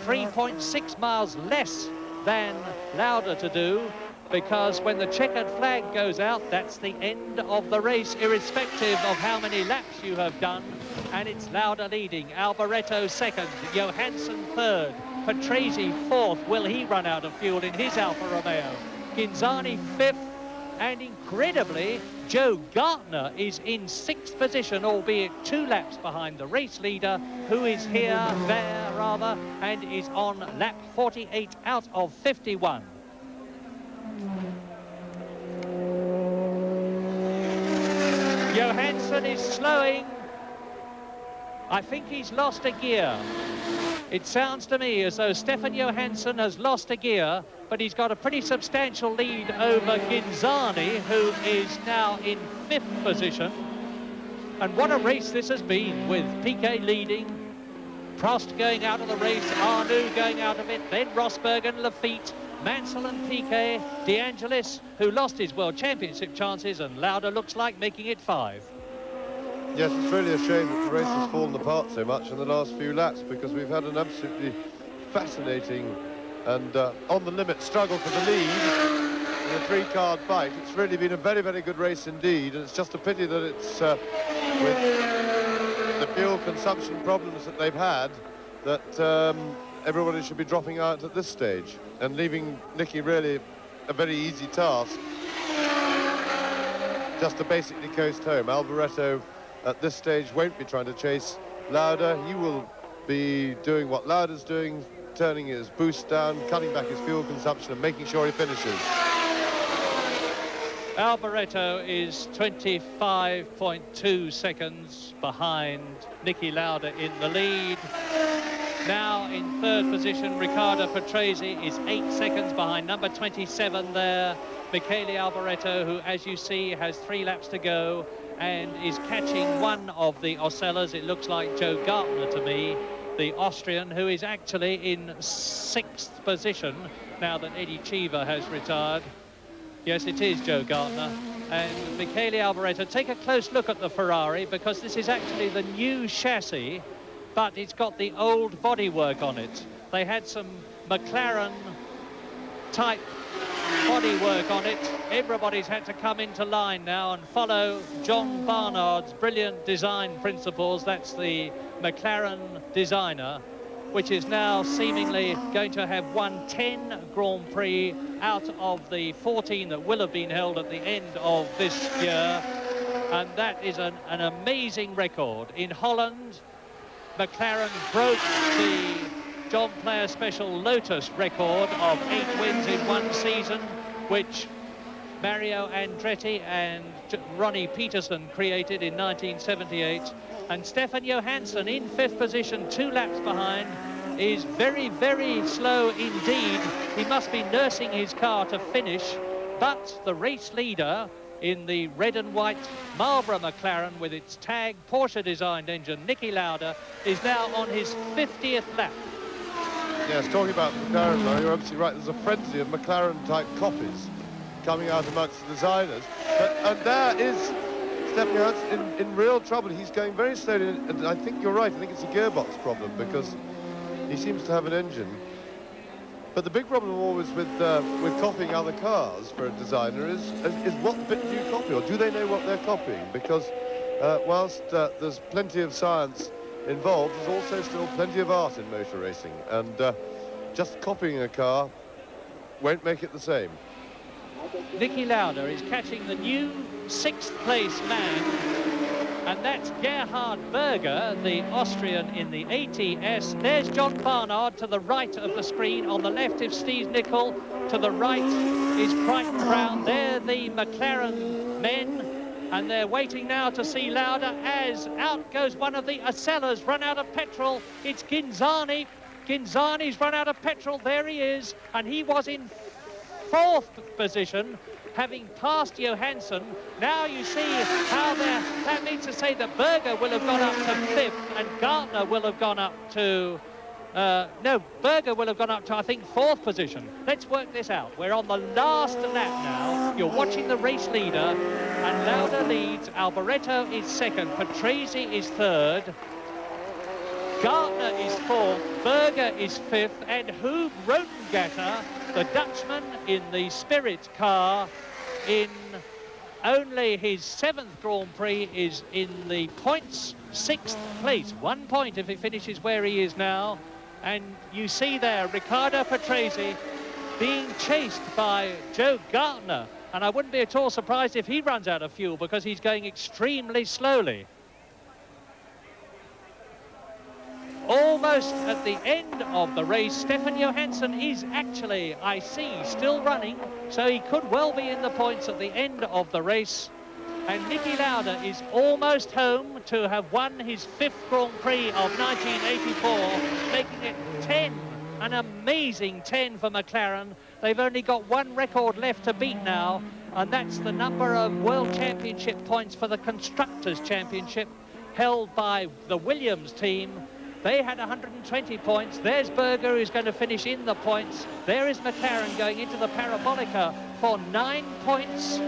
3.6 miles less than Lauda to do, because when the checkered flag goes out, that's the end of the race, irrespective of how many laps you have done. And it's Lauda leading, Alboreto second, Johansson third, Patrese fourth. Will he run out of fuel in his Alfa Romeo? Ghinzani fifth, and incredibly, Joe Gartner is in sixth position, albeit 2 laps behind the race leader, who is there rather, and is on lap 48 out of 51. Johansson is slowing. I think he's lost a gear. It sounds to me as though Stefan Johansson has lost a gear, but he's got a pretty substantial lead over Ghinzani, who is now in 5th position. And what a race this has been, with Piquet leading, Prost going out of the race, Arnoux going out of it, then Rosberg and Lafitte, Mansell and Piquet, De Angelis, who lost his World Championship chances, and Lauda looks like making it 5. Yes, it's really a shame that the race has fallen apart so much in the last few laps, because we've had an absolutely fascinating and on-the-limit struggle for the lead in a three-card fight. It's really been a very, very good race indeed, and it's just a pity that it's with the fuel consumption problems that they've had, that everybody should be dropping out at this stage and leaving Nicky really a very easy task just to basically coast home. Alboreto at this stage won't be trying to chase Lauda. He will be doing what Lauda's doing, turning his boost down, cutting back his fuel consumption and making sure he finishes. Alboreto is 25.2 seconds behind Niki Lauda in the lead. Now in third position, Riccardo Patrese is 8 seconds behind number 27 there, Michele Alboreto, who, as you see, has 3 laps to go and is catching one of the Osellas. It looks like Joe Gartner to me, the Austrian, who is actually in 6th position now that Eddie Cheever has retired. Yes, it is Joe Gartner. And Michele Alboreto, take a close look at the Ferrari, because this is actually the new chassis, but it's got the old bodywork on it. They had some McLaren-type bodywork on it. Everybody's had to come into line now and follow John Barnard's brilliant design principles. That's the McLaren designer, which is now seemingly going to have won 10 Grand Prix out of the 14 that will have been held at the end of this year. And that is an amazing record. In Holland, McLaren broke the John Player Special Lotus record of 8 wins in one season, which Mario Andretti and Ronnie Peterson created in 1978. And Stefan Johansson in 5th position, 2 laps behind, is very, very slow indeed. He must be nursing his car to finish, but the race leader in the red and white Marlboro McLaren with its tag Porsche designed engine, Niki Lauda, is now on his 50th lap. Yes, talking about McLaren now, you're absolutely right. There's a frenzy of McLaren-type copies coming out amongst the designers. And there is Stefan Johansson in real trouble. He's going very slowly, and I think you're right. I think it's a gearbox problem, because he seems to have an engine. But the big problem always with copying other cars for a designer is what bit do you copy, or do they know what they're copying? Because whilst there's plenty of science involved, there's also still plenty of art in motor racing, and just copying a car won't make it the same. Niki Lauda is catching the new 6th place man, and that's Gerhard Berger, the Austrian in the ATS. There's John Barnard to the right of the screen. On the left is Steve Nicol. To the right is Crichton Brown. They're the McLaren men, and they're waiting now to see Lauda as out goes one of the Osellas, run out of petrol. It's Ghinzani. Ghinzani's run out of petrol. There he is, and he was in 4th position, having passed Johansson. Now you see how that means to say that Berger will have gone up to 5th and Gartner will have gone up to Berger will have gone up to, I think, 4th position. Let's work this out. We're on the last lap now. You're watching the race leader, and Lauda leads. Alboreto is 2nd, Patrese is 3rd, Gartner is 4th, Berger is 5th, and Huub Rotengatter, the Dutchman in the Spirit car, in only his 7th Grand Prix, is in the points 6th place. 1 point if he finishes where he is now. And you see there Riccardo Patrese being chased by Joe Gartner. And I wouldn't be at all surprised if he runs out of fuel, because he's going extremely slowly. Almost at the end of the race, Stefan Johansson is actually, I see, still running, so he could well be in the points at the end of the race. And Niki Lauda is almost home to have won his 5th Grand Prix of 1984, making it 10, an amazing 10 for McLaren. They've only got one record left to beat now, and that's the number of World Championship points for the Constructors' Championship held by the Williams team. They had 120 points. There's Berger, who's going to finish in the points. There is McLaren going into the Parabolica for 9 points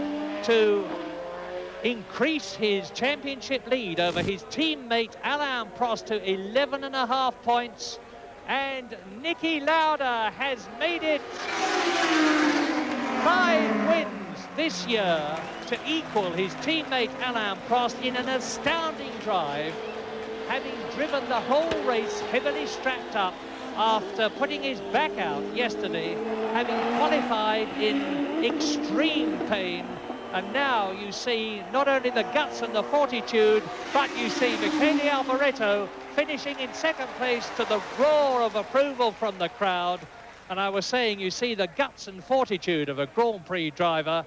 to increase his championship lead over his teammate Alain Prost to 11.5 points. And Niki Lauda has made it 5 wins this year to equal his teammate Alain Prost in an astounding drive, having driven the whole race heavily strapped up after putting his back out yesterday, having qualified in extreme pain. And now you see not only the guts and the fortitude, but you see Michele Alboreto finishing in second place to the roar of approval from the crowd. And I was saying, you see the guts and fortitude of a Grand Prix driver.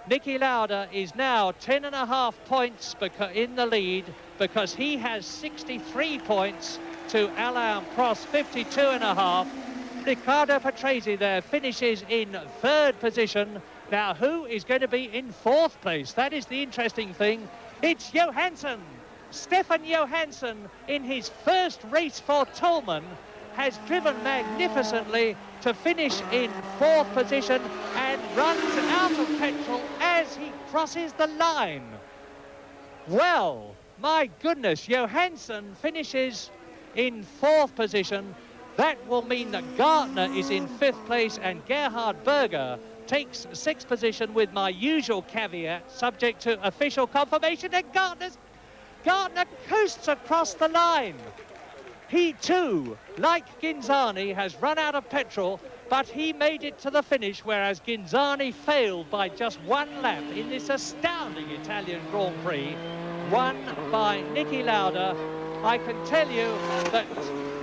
Niki Lauda is now 10.5 points in the lead, because he has 63 points to Alain Prost 52.5. Riccardo Patrese there finishes in third position. Now, who is going to be in fourth place? That is the interesting thing. It's Johansson. Stefan Johansson, in his first race for Toleman, has driven magnificently to finish in fourth position and runs out of petrol as he crosses the line. Well, my goodness, Johansson finishes in fourth position. That will mean that Gartner is in fifth place and Gerhard Berger takes sixth position, with my usual caveat, subject to official confirmation, and Gartner coasts across the line. He too, like Ghinzani, has run out of petrol, but he made it to the finish, whereas Ghinzani failed by just 1 lap in this astounding Italian Grand Prix, won by Niki Lauda. I can tell you that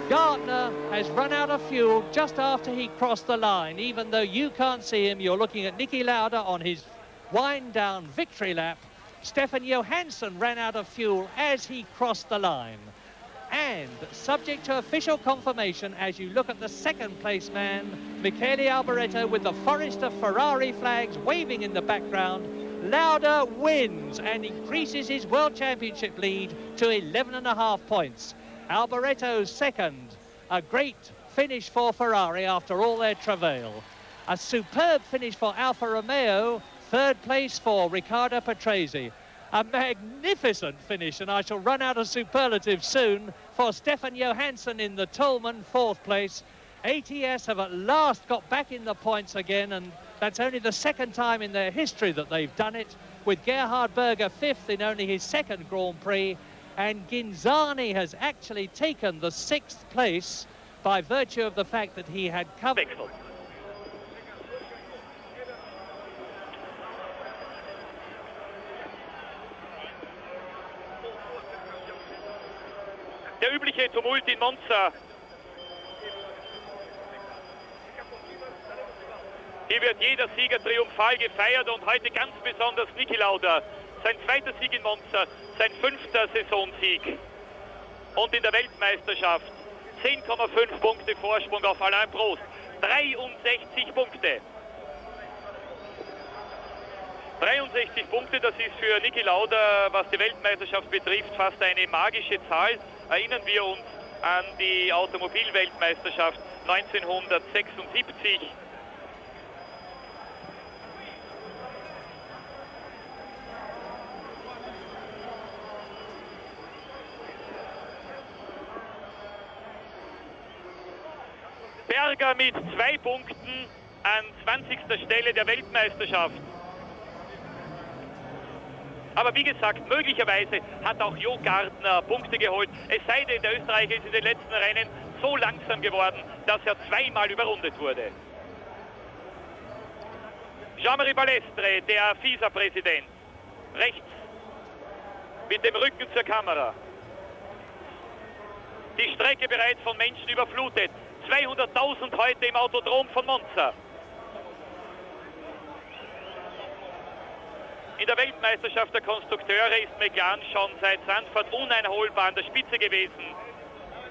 Gartner has run out of fuel just after he crossed the line. Even though you can't see him, you're looking at Niki Lauda on his wind-down victory lap. Stefan Johansson ran out of fuel as he crossed the line. And subject to official confirmation, as you look at the second place man, Michele Alboreto, with the Forest of Ferrari flags waving in the background, Lauda wins and increases his World Championship lead to 11.5 points. Alboreto second, a great finish for Ferrari after all their travail. A superb finish for Alfa Romeo, third place for Riccardo Patrese. A magnificent finish, and I shall run out of superlatives soon, for Stefan Johansson in the Toleman, fourth place. ATS have at last got back in the points again, and that's only the second time in their history that they've done it, with Gerhard Berger fifth in only his second Grand Prix. And Ghinzani has actually taken the sixth place by virtue of the fact that he had covered. Der übliche Tumult in Monza. Hier wird jeder Sieger triumphal gefeiert und heute ganz besonders Niki Lauda. Sein zweiter Sieg in Monza, sein 5. Saisonsieg. Und in der Weltmeisterschaft 10,5 Punkte Vorsprung auf Alain Prost. 63 Punkte. 63 Punkte, das ist für Niki Lauda, was die Weltmeisterschaft betrifft, fast eine magische Zahl. Erinnern wir uns an die Automobilweltmeisterschaft 1976. Berger mit 2 Punkten an 20. Stelle der Weltmeisterschaft. Aber wie gesagt, möglicherweise hat auch Jo Gartner Punkte geholt. Es sei denn, der Österreicher ist in den letzten Rennen so langsam geworden, dass er zweimal überrundet wurde. Jean-Marie Balestre, der FISA-Präsident, rechts mit dem Rücken zur Kamera. Die Strecke bereits von Menschen überflutet. 200.000 heute im Autodrom von Monza. In der Weltmeisterschaft der Konstrukteure ist McLaren schon seit Zandvoort uneinholbar an der Spitze gewesen.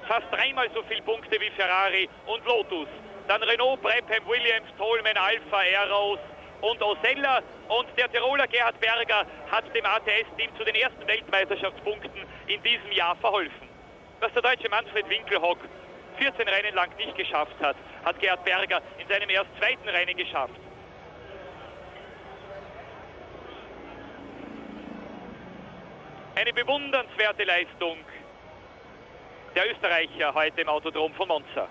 Fast 3-mal so viele Punkte wie Ferrari und Lotus. Dann Renault, Brabham, Williams, Toleman, Alfa, Aeros, und Osella. Und der Tiroler Gerhard Berger hat dem ATS-Team zu den ersten Weltmeisterschaftspunkten in diesem Jahr verholfen. Was der deutsche Manfred Winkelhock 14 Rennen lang nicht geschafft hat, hat Gerhard Berger in seinem erst zweiten Rennen geschafft. Eine bewundernswerte Leistung der Österreicher heute im Autodrom von Monza.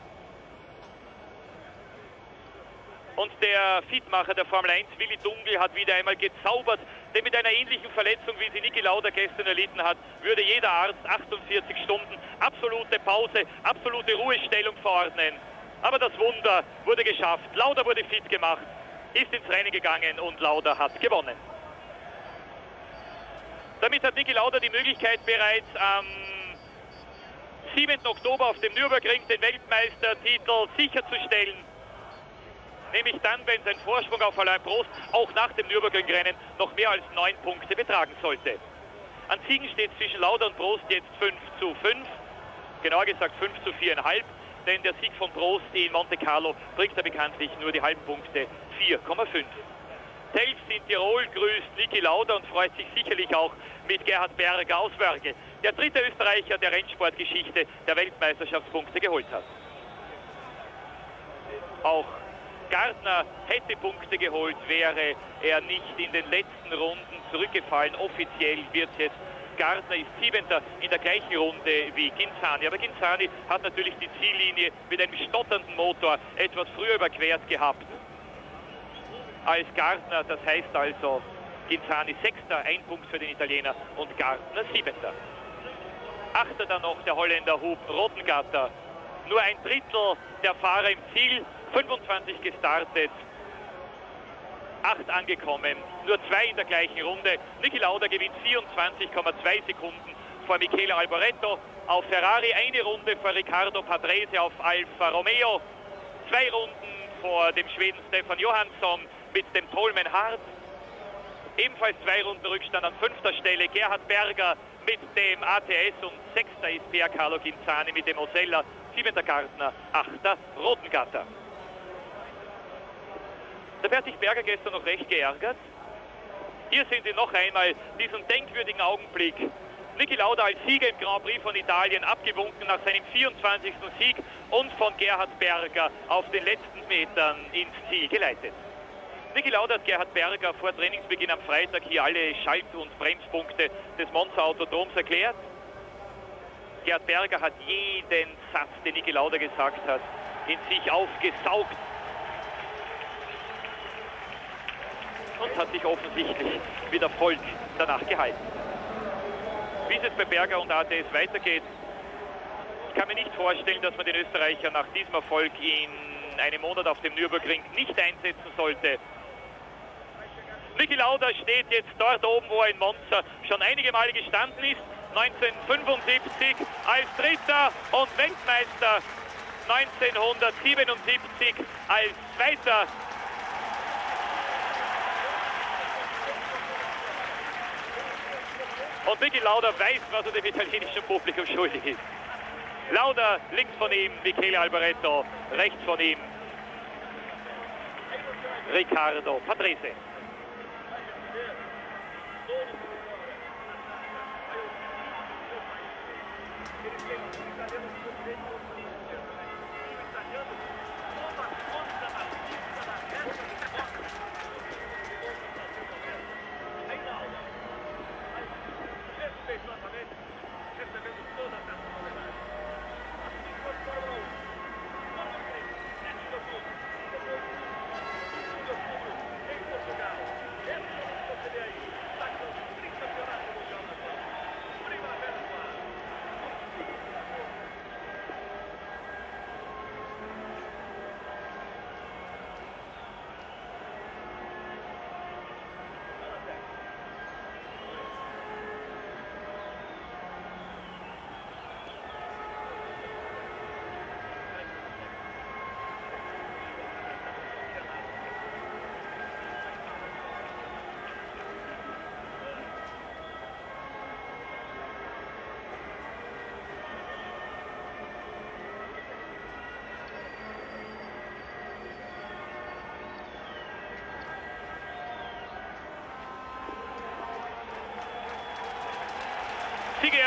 Und der Fitmacher der Formel 1, Willi Dungl, hat wieder einmal gezaubert, denn mit einer ähnlichen Verletzung, wie sie Niki Lauda gestern erlitten hat, würde jeder Arzt 48 Stunden absolute Pause, absolute Ruhestellung verordnen. Aber das Wunder wurde geschafft. Lauda wurde fit gemacht, ist ins Rennen gegangen und Lauda hat gewonnen. Damit hat Niki Lauda die Möglichkeit, bereits am 7. Oktober auf dem Nürburgring den Weltmeistertitel sicherzustellen. Nämlich dann, wenn sein Vorsprung auf Alain Prost auch nach dem Nürburgring-Rennen noch mehr als 9 Punkte betragen sollte. An Siegen steht zwischen Lauda und Prost jetzt 5:5, genauer gesagt 5:4,5, denn der Sieg von Prost in Monte Carlo bringt er bekanntlich nur die Halbpunkte 4,5. Selbst in Tirol grüßt Niki Lauda und freut sich sicherlich auch mit Gerhard Berger aus Wörgl, der dritte Österreicher der Rennsportgeschichte, der Weltmeisterschaftspunkte geholt hat. Auch Gardner hätte Punkte geholt, wäre er nicht in den letzten Runden zurückgefallen. Offiziell wird jetzt Gardner ist 7. in der gleichen Runde wie Ginzani. Aber Ginzani hat natürlich die Ziellinie mit einem stotternden Motor etwas früher überquert gehabt als Gardner. Das heißt also, Ginzani 6., 1 Punkt für den Italiener und Gardner 7. 8. dann noch der Holländer Huub Rottengatter. Nur ein Drittel der Fahrer im Ziel, 25 gestartet, 8 angekommen, nur 2 in der gleichen Runde. Niki Lauda gewinnt 24,2 Sekunden vor Michele Alboreto auf Ferrari, 1 Runde vor Riccardo Patrese auf Alfa Romeo, 2 Runden vor dem Schweden Stefan Johansson mit dem Tolman Hart, ebenfalls 2 Runden Rückstand an 5. Stelle Gerhard Berger mit dem ATS und 6. ist Pier Carlo Ginzani mit dem Osella, 7. Gardner, 8. Rottengatter. Da hat sich Berger gestern noch recht geärgert. Hier sehen Sie noch einmal diesen denkwürdigen Augenblick. Niki Lauda als Sieger im Grand Prix von Italien, abgewunken nach seinem 24. Sieg und von Gerhard Berger auf den letzten Metern ins Ziel geleitet. Niki Lauda hat Gerhard Berger vor Trainingsbeginn am Freitag hier alle Schalt- und Bremspunkte des Monza Autodroms erklärt. Gerhard Berger hat jeden Satz, den Niki Lauda gesagt hat, in sich aufgesaugt und hat sich offensichtlich mit Erfolg danach gehalten. Wie es jetzt bei Berger und ATS weitergeht, ich kann mir nicht vorstellen, dass man den Österreicher nach diesem Erfolg in einem Monat auf dem Nürburgring nicht einsetzen sollte. Niki Lauda steht jetzt dort oben, wo er in Monza schon einige Male gestanden ist, 1975 als Dritter und Weltmeister 1977 als Zweiter. Und Niki Lauda weiß, was er dem italienischen Publikum schuldig ist. Lauda links von ihm, Michele Alboreto, rechts von ihm, Riccardo Patrese.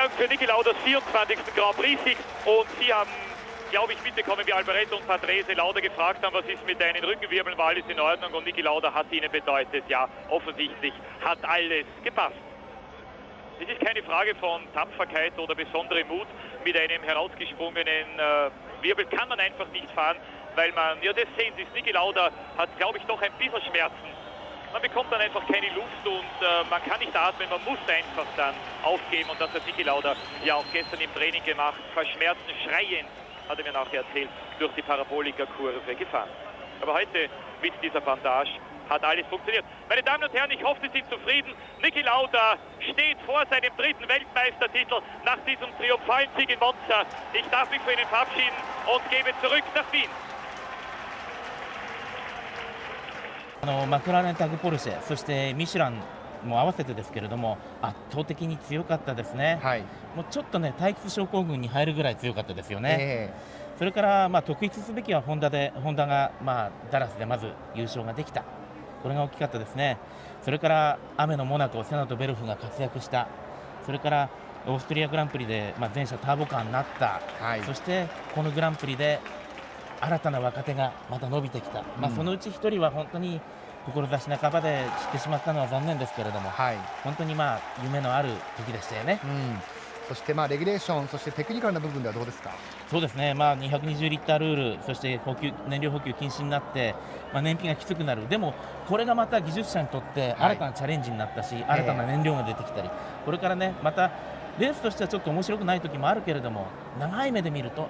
Verzeihung für Niki Lauders 24. Grand Prix-Sieg. Und Sie haben, glaube ich, mitbekommen, wie Alboreto und Patrese Lauda gefragt haben, was ist mit deinen Rückenwirbeln, war alles in Ordnung? Und Niki Lauda hat ihnen bedeutet, ja, offensichtlich hat alles gepasst. Es ist keine Frage von Tapferkeit oder besonderem Mut. Mit einem herausgesprungenen Wirbel kann man einfach nicht fahren, weil man, ja, das sehen Sie, Niki Lauda hat, glaube ich, doch ein bisschen Schmerzen. Man bekommt dann einfach keine Luft und man kann nicht atmen, man muss einfach dann aufgeben. Und das hat Niki Lauda ja auch gestern im Training gemacht, vor Schmerzen schreiend, hat er mir nachher erzählt, durch die Parabolika-Kurve gefahren. Aber heute mit dieser Bandage hat alles funktioniert. Meine Damen und Herren, ich hoffe, Sie sind zufrieden. Niki Lauda steht vor seinem 3. Weltmeistertitel nach diesem triumphalen Sieg in Monza. Ich darf mich von Ihnen verabschieden und gebe zurück nach Wien. マクラーレンタグポルシェ、そしてミシュランも合わせてですけれども、圧倒的に強かったですね、はい、もうちょっとね、退屈症候群に入るぐらい強かったですよね。それから、特筆すべきはホンダが、ダラスでまず優勝ができた、これが大きかったですね。それから雨のモナコ、セナとベルフが活躍した、それからオーストリアグランプリで、全車ターボカーになった、はい、そしてこのグランプリで新たな若手がまた伸びてきた、そのうち1人は本当に志半ばで散ってしまったのは残念ですけれども、はい、本当に夢のある時でしたよね。そしてレギュレーション、そしてテクニカルな部分ではどうですか。そうですね、220リッタールール、そして燃料補給禁止になって、燃費がきつくなる、でもこれがまた技術者にとって新たなチャレンジになったし、新たな燃料が出てきたり、これからね、またレースとしてはちょっと面白くない時もあるけれども、長い目で見ると